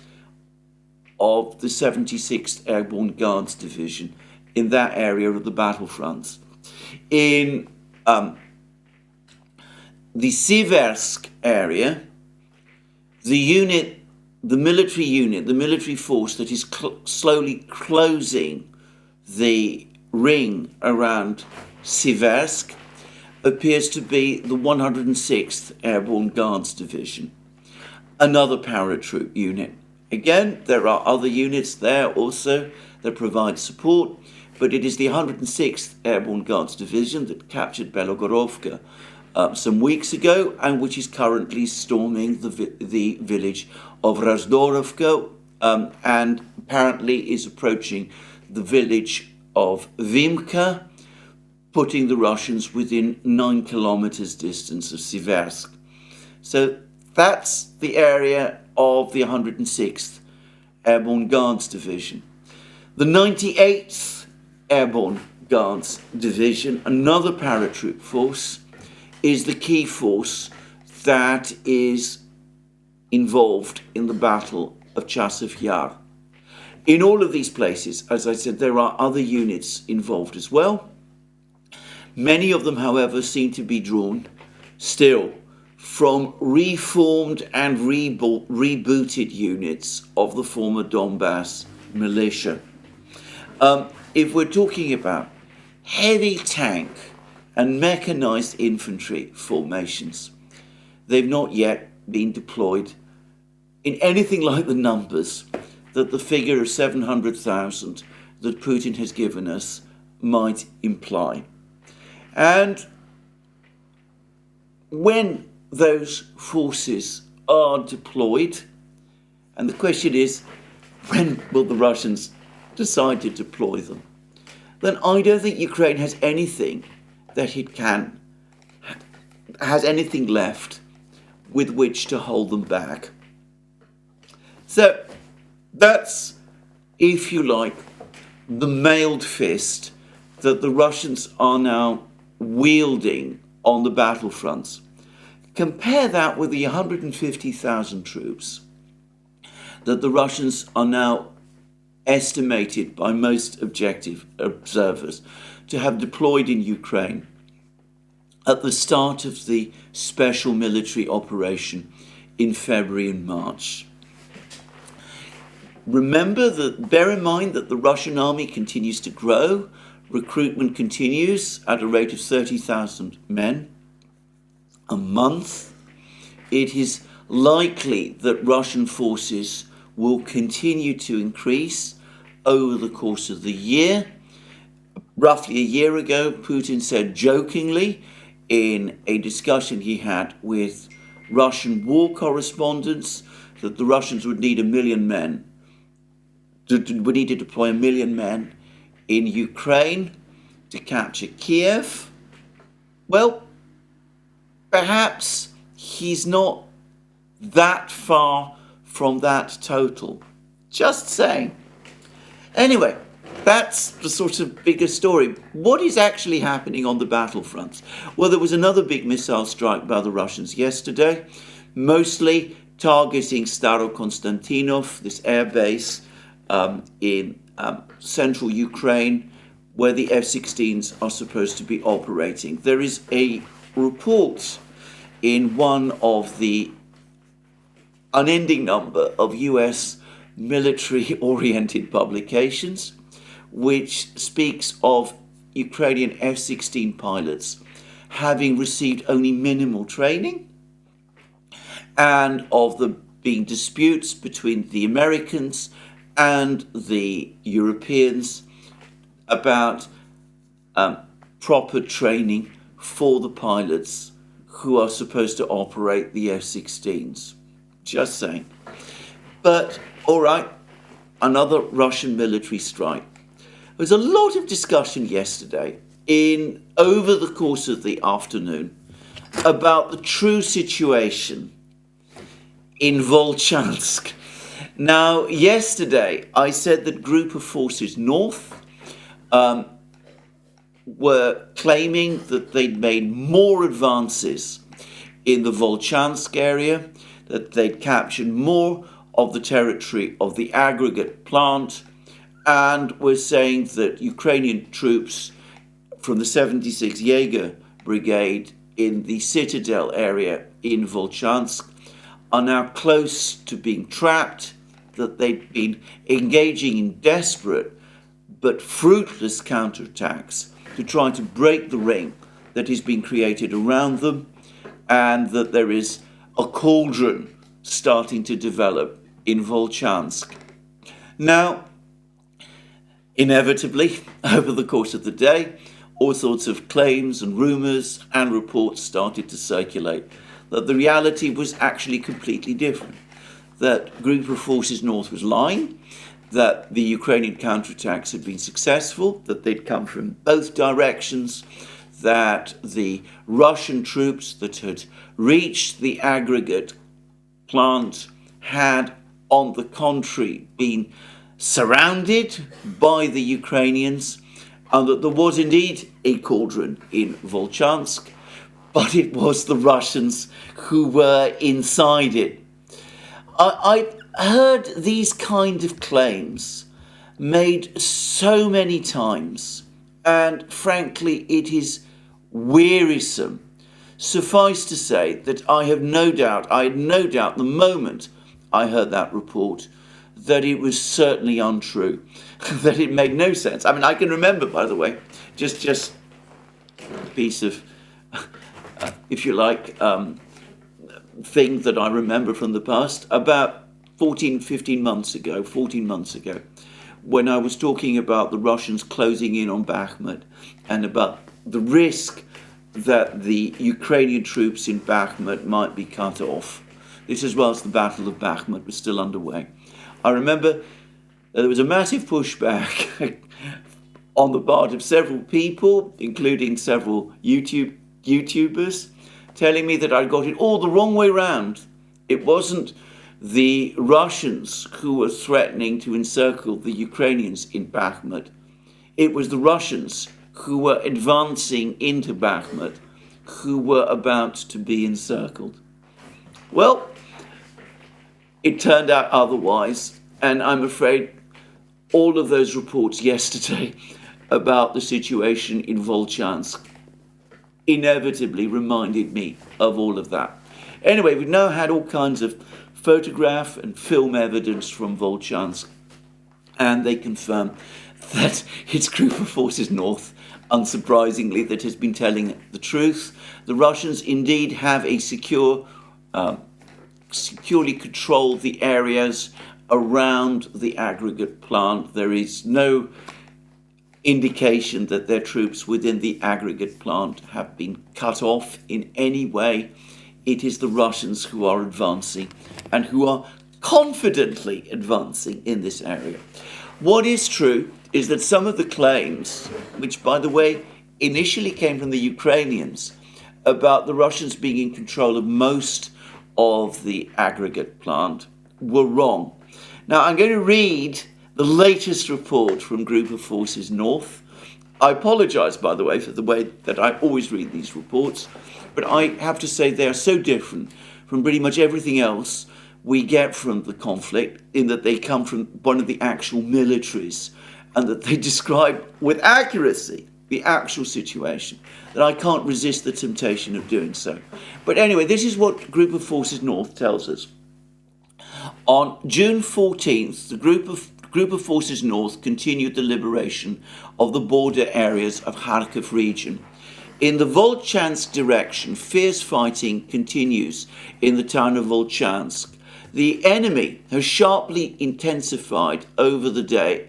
of the 76th Airborne Guards Division in that area of the battlefronts. In the Siversk area, the military force that is slowly closing the ring around Siversk appears to be the 106th Airborne Guards Division, another paratroop unit. Again, there are other units there also that provide support, but it is the 106th Airborne Guards Division that captured Belogorovka some weeks ago, and which is currently storming the village of Razdorovka, and apparently is approaching the village of Vimka, putting the Russians within 9 kilometers distance of Siversk. So that's the area of the 106th Airborne Guards Division. The 98th Airborne Guards Division, another paratroop force, is the key force that is involved in the Battle of Chasiv Yar. In all of these places, as I said, there are other units involved as well. Many of them, however, seem to be drawn still from reformed and rebooted units of the former Donbass militia. If we're talking about heavy tank and mechanized infantry formations, they've not yet been deployed in anything like the numbers that the figure of 700,000 that Putin has given us might imply. And when those forces are deployed, and the question is, when will the Russians decide to deploy them? Then I don't think Ukraine has anything that it has anything left with which to hold them back. So that's, if you like, the mailed fist that the Russians are now wielding on the battlefronts. Compare that with the 150,000 troops that the Russians are now estimated by most objective observers to have deployed in Ukraine at the start of the special military operation in February and March. Bear in mind that the Russian army continues to grow. Recruitment continues at a rate of 30,000 men a month. It is likely that Russian forces will continue to increase over the course of the year. Roughly a year ago, Putin said jokingly in a discussion he had with Russian war correspondents that the Russians would need 1 million men, would need to deploy 1 million men in Ukraine to capture Kiev. Well, perhaps he's not that far from that total. Just saying. Anyway, that's the sort of bigger story. What is actually happening on the battlefronts? Well, there was another big missile strike by the Russians yesterday, mostly targeting Starokonstantinov, this air base in central Ukraine, where the F-16s are supposed to be operating. There is a report in one of the unending number of US military-oriented publications, which speaks of Ukrainian F-16 pilots having received only minimal training, and of there being disputes between the Americans and the Europeans about proper training for the pilots who are supposed to operate the F-16s. Just saying. But, all right, another Russian military strike. There was a lot of discussion yesterday over the course of the afternoon about the true situation in Volchansk. Now, yesterday I said that Group of Forces North were claiming that they'd made more advances in the Volchansk area, that they'd captured more of the territory of the aggregate plant, and were saying that Ukrainian troops from the 76th Jaeger Brigade in the Citadel area in Volchansk are now close to being trapped, that they'd been engaging in desperate but fruitless counterattacks to try to break the ring that has been created around them, and that there is a cauldron starting to develop in Volchansk. Now, inevitably, over the course of the day, all sorts of claims and rumours and reports started to circulate that the reality was actually completely different, that Group of Forces North was lying, that the Ukrainian counterattacks had been successful, that they'd come from both directions, that the Russian troops that had reached the aggregate plant had, on the contrary, been surrounded by the Ukrainians, and that there was indeed a cauldron in Volchansk, but it was the Russians who were inside it. I heard these kind of claims made so many times, and frankly it is wearisome. Suffice to say that I had no doubt the moment I heard that report that it was certainly untrue, that it made no sense. I mean, I can remember, by the way, just a piece of, if you like, thing that I remember from the past, about 14 months ago, when I was talking about the Russians closing in on Bakhmut and about the risk that the Ukrainian troops in Bakhmut might be cut off. This, as well as the Battle of Bakhmut, was still underway. I remember there was a massive pushback on the part of several people, including several YouTubers, telling me that I got it all the wrong way round. It wasn't the Russians who were threatening to encircle the Ukrainians in Bakhmut. It was the Russians who were advancing into Bakhmut, who were about to be encircled. Well, it turned out otherwise, and I'm afraid all of those reports yesterday about the situation in Volchansk inevitably reminded me of all of that. Anyway, we've now had all kinds of photograph and film evidence from Volchansk, and they confirm that it's Group of Forces North, unsurprisingly, that has been telling the truth. The Russians indeed have a securely control the areas around the aggregate plant. There is no indication that their troops within the aggregate plant have been cut off in any way. It is the Russians who are advancing and who are confidently advancing in this area. What is true is that some of the claims, which, by the way, initially came from the Ukrainians, about the Russians being in control of most of the aggregate plant, were wrong. Now, I'm going to read the latest report from Group of Forces North. I apologise, by the way, for the way that I always read these reports, but I have to say they are so different from pretty much everything else we get from the conflict, in that they come from one of the actual militaries and that they describe with accuracy the actual situation, that I can't resist the temptation of doing so. But anyway, this is what Group of Forces North tells us. On June 14th, the Group of Forces North continued the liberation of the border areas of Kharkiv region. In the Volchansk direction, fierce fighting continues in the town of Volchansk. The enemy has sharply intensified over the day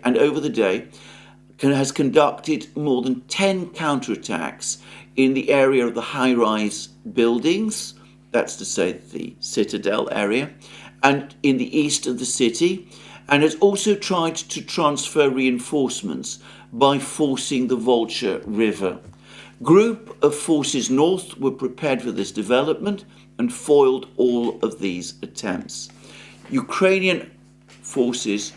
has conducted more than 10 counterattacks in the area of the high-rise buildings, that's to say the citadel area, and in the east of the city, and has also tried to transfer reinforcements by forcing the Volcha River. Group of Forces North were prepared for this development and foiled all of these attempts. Ukrainian forces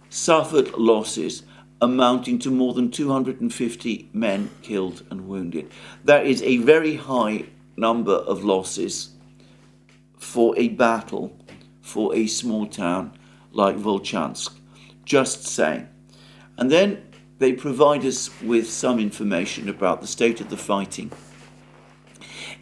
suffered losses amounting to more than 250 men killed and wounded. That is a very high number of losses for a battle for a small town like Volchansk. Just saying. And then they provide us with some information about the state of the fighting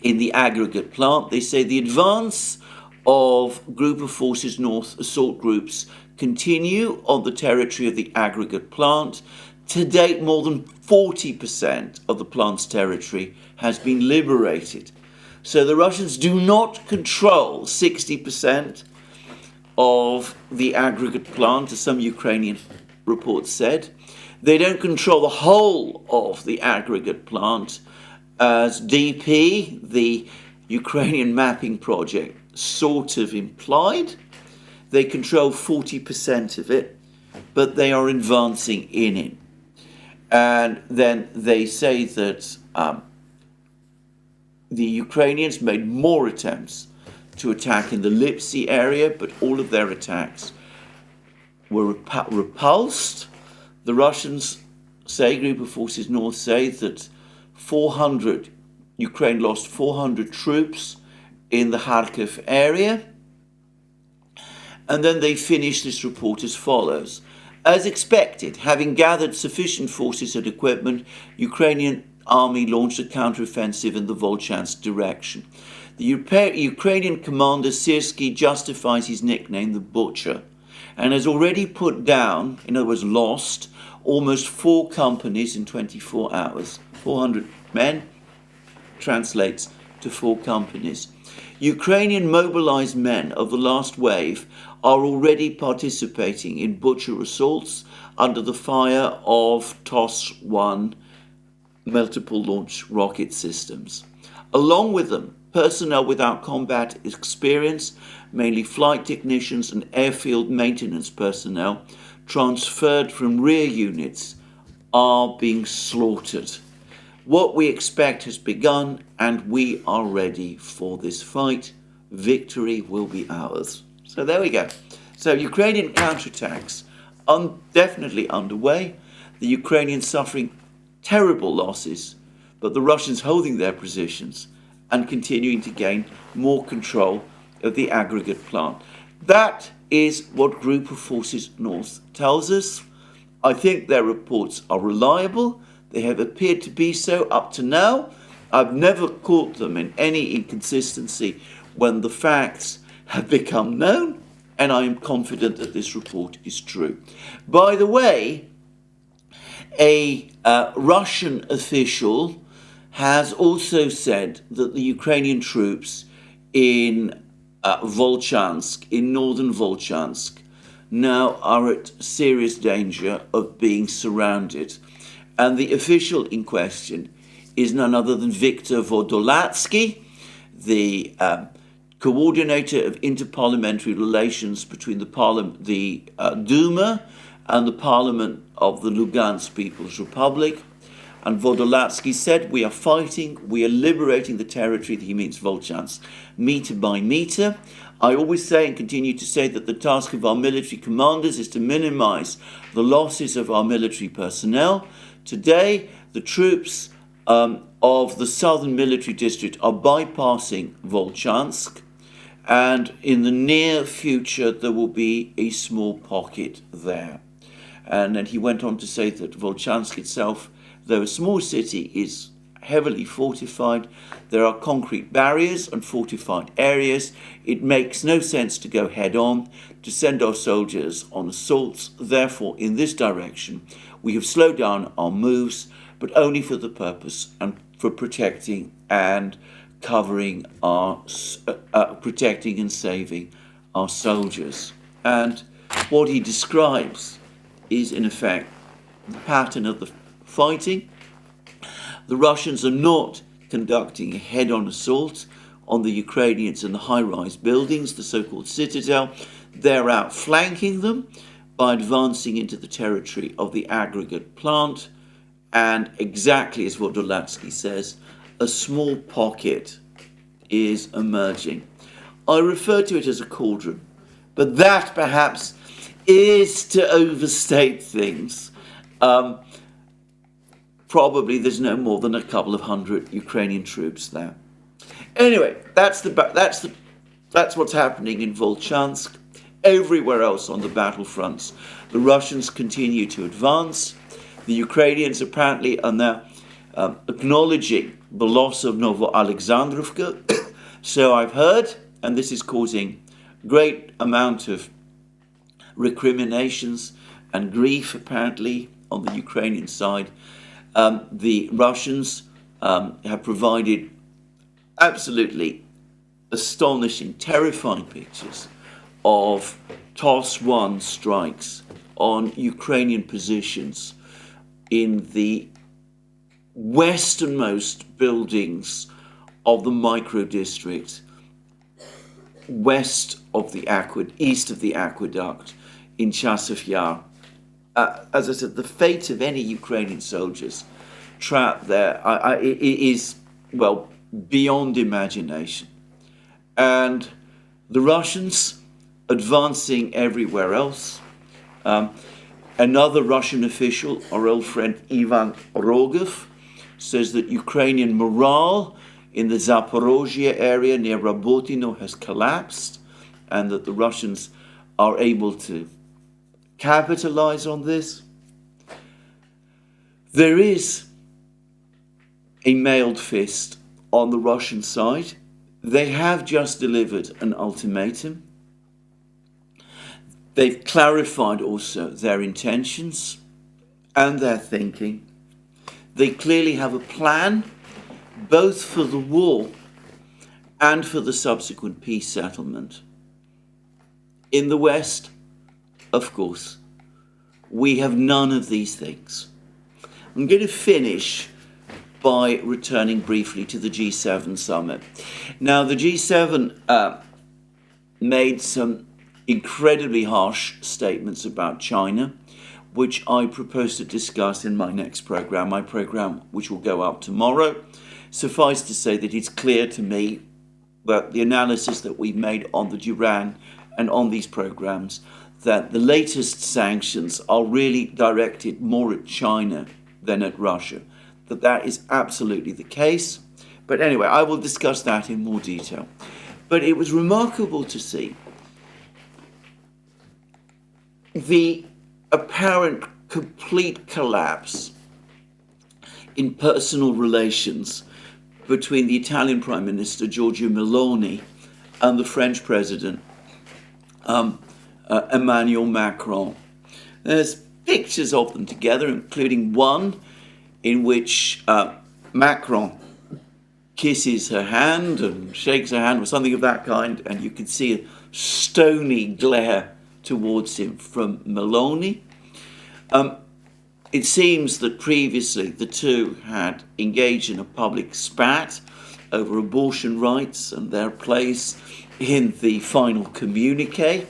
in the aggregate plant. They say the advance of Group of Forces North assault groups continue on the territory of the aggregate plant. To date, more than 40% of the plant's territory has been liberated. So the Russians do not control 60% of the aggregate plant, as some Ukrainian reports said. They don't control the whole of the aggregate plant, as DP, the Ukrainian mapping project, sort of implied. They control 40% of it, but they are advancing in it. And then they say that the Ukrainians made more attempts to attack in the Lipsy area, but all of their attacks were repulsed. The Russians say, Group of Forces North say, that Ukraine lost 400 troops in the Kharkiv area. And then they finish this report as follows. As expected, having gathered sufficient forces and equipment, Ukrainian army launched a counteroffensive in the Volchansk direction. The Ukrainian commander Syrsky justifies his nickname, the Butcher, and has already put down, in other words lost, almost 4 companies in 24 hours. 400 men translates to 4 companies. Ukrainian mobilized men of the last wave are already participating in Butcher assaults under the fire of TOS-1 multiple launch rocket systems. Along with them, personnel without combat experience, mainly flight technicians and airfield maintenance personnel, transferred from rear units, are being slaughtered. What we expect has begun, and we are ready for this fight. Victory will be ours. So there we go. So Ukrainian counterattacks are definitely underway. The Ukrainians suffering terrible losses, but the Russians holding their positions and continuing to gain more control of the aggregate plant. That is what Group of Forces North tells us. I think their reports are reliable. They have appeared to be so up to now. I've never caught them in any inconsistency when the facts have become known, and I am confident that this report is true. By the way, a Russian official has also said that the Ukrainian troops in Volchansk, in northern Volchansk, now are at serious danger of being surrounded. And the official in question is none other than Viktor Vodolatsky, the coordinator of interparliamentary relations between the Duma and the Parliament of the Lugansk People's Republic. And Vodolatsky said, we are fighting, we are liberating the territory, he means Volchansk, meter by meter. I always say and continue to say that the task of our military commanders is to minimize the losses of our military personnel. Today, the troops of the southern military district are bypassing Volchansk, and in the near future there will be a small pocket there. And then he went on to say that Volchansk itself, though a small city, is heavily fortified. There are concrete barriers and fortified areas. It makes no sense to go head on, to send our soldiers on assaults. Therefore, in this direction, we have slowed down our moves, but only for the purpose and for protecting and covering our, protecting and saving our soldiers. And what he describes is, in effect, the pattern of the fighting. The Russians are not conducting a head-on assault on the Ukrainians in the high-rise buildings, the so-called citadel. They're outflanking them by advancing into the territory of the aggregate plant, and exactly as Vodolatsky says, a small pocket is emerging. I refer to it as a cauldron, but that perhaps is to overstate things. Probably there's no more than a couple of hundred Ukrainian troops there. Anyway, that's what's happening in Volchansk. Everywhere else on the battlefronts, the Russians continue to advance. The Ukrainians apparently are now acknowledging the loss of Novo-Alexandrovka. So I've heard, and this is causing great amount of recriminations and grief apparently on the Ukrainian side. The Russians have provided absolutely astonishing, terrifying pictures of TOS-1 strikes on Ukrainian positions in the westernmost buildings of the micro-district, east of the aqueduct in Chasiv Yar. As I said, the fate of any Ukrainian soldiers trapped there is, well, beyond imagination. And the Russians advancing everywhere else. Another Russian official, our old friend Ivan Rogov, says that Ukrainian morale in the Zaporozhye area near Rabotino has collapsed, and that the Russians are able to capitalize on this. There is a mailed fist on the Russian side. They have just delivered an ultimatum. They've clarified also their intentions and their thinking. They clearly have a plan, both for the war and for the subsequent peace settlement. In the West, of course, we have none of these things. I'm going to finish by returning briefly to the G7 summit. Now, the G7 made some incredibly harsh statements about China, which I propose to discuss in my next program, which will go up tomorrow. Suffice to say that it's clear to me that the analysis that we've made on the Duran and on these programs, that the latest sanctions are really directed more at China than at Russia, that is absolutely the case. But anyway, I will discuss that in more detail. But it was remarkable to see the apparent complete collapse in personal relations between the Italian Prime Minister Giorgia Meloni and the French President Emmanuel Macron. There's pictures of them together, including one in which Macron kisses her hand and shakes her hand or something of that kind, and you can see a stony glare towards him from Meloni. It seems that previously the two had engaged in a public spat over abortion rights and their place in the final communique.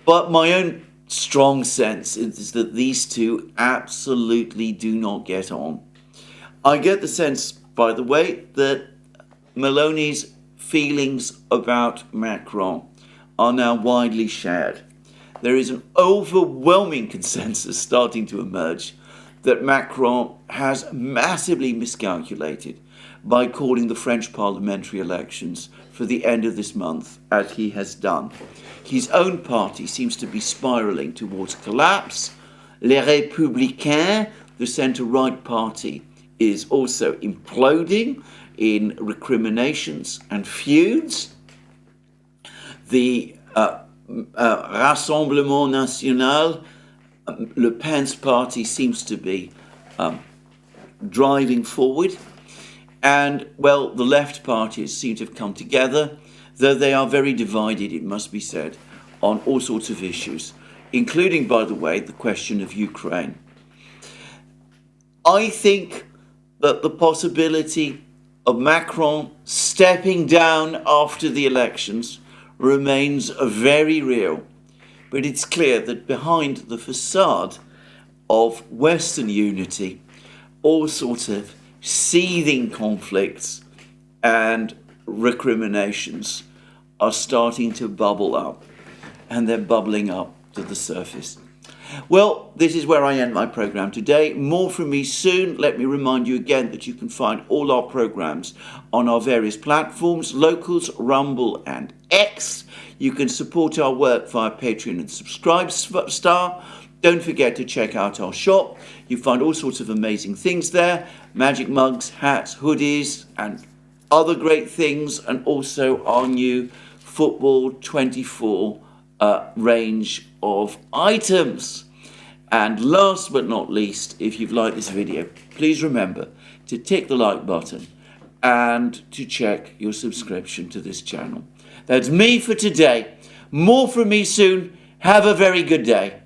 But my own strong sense is that these two absolutely do not get on. I get the sense, by the way, that Meloni's feelings about Macron are now widely shared. There is an overwhelming consensus starting to emerge that Macron has massively miscalculated by calling the French parliamentary elections for the end of this month, as he has done. His own party seems to be spiralling towards collapse. Les Républicains, the centre-right party, is also imploding in recriminations and feuds. The Rassemblement National, Le Pen's party, seems to be driving forward. And, well, the left parties seem to have come together, though they are very divided, it must be said, on all sorts of issues, including, by the way, the question of Ukraine. I think that the possibility of Macron stepping down after the elections remains very real. But it's clear that behind the facade of Western unity, all sorts of seething conflicts and recriminations are starting to bubble up, and they're bubbling up to the surface. Well, this is where I end my program today. More from me soon. Let me remind you again that you can find all our programs on our various platforms, Locals, Rumble and X. You can support our work via Patreon and Subscribestar. Don't forget to check out our shop. You find all sorts of amazing things there. Magic mugs, hats, hoodies, and other great things. And also our new Football 24 range of items. And last but not least, if you've liked this video, please remember to tick the like button and to check your subscription to this channel. That's me for today. More from me soon. Have a very good day.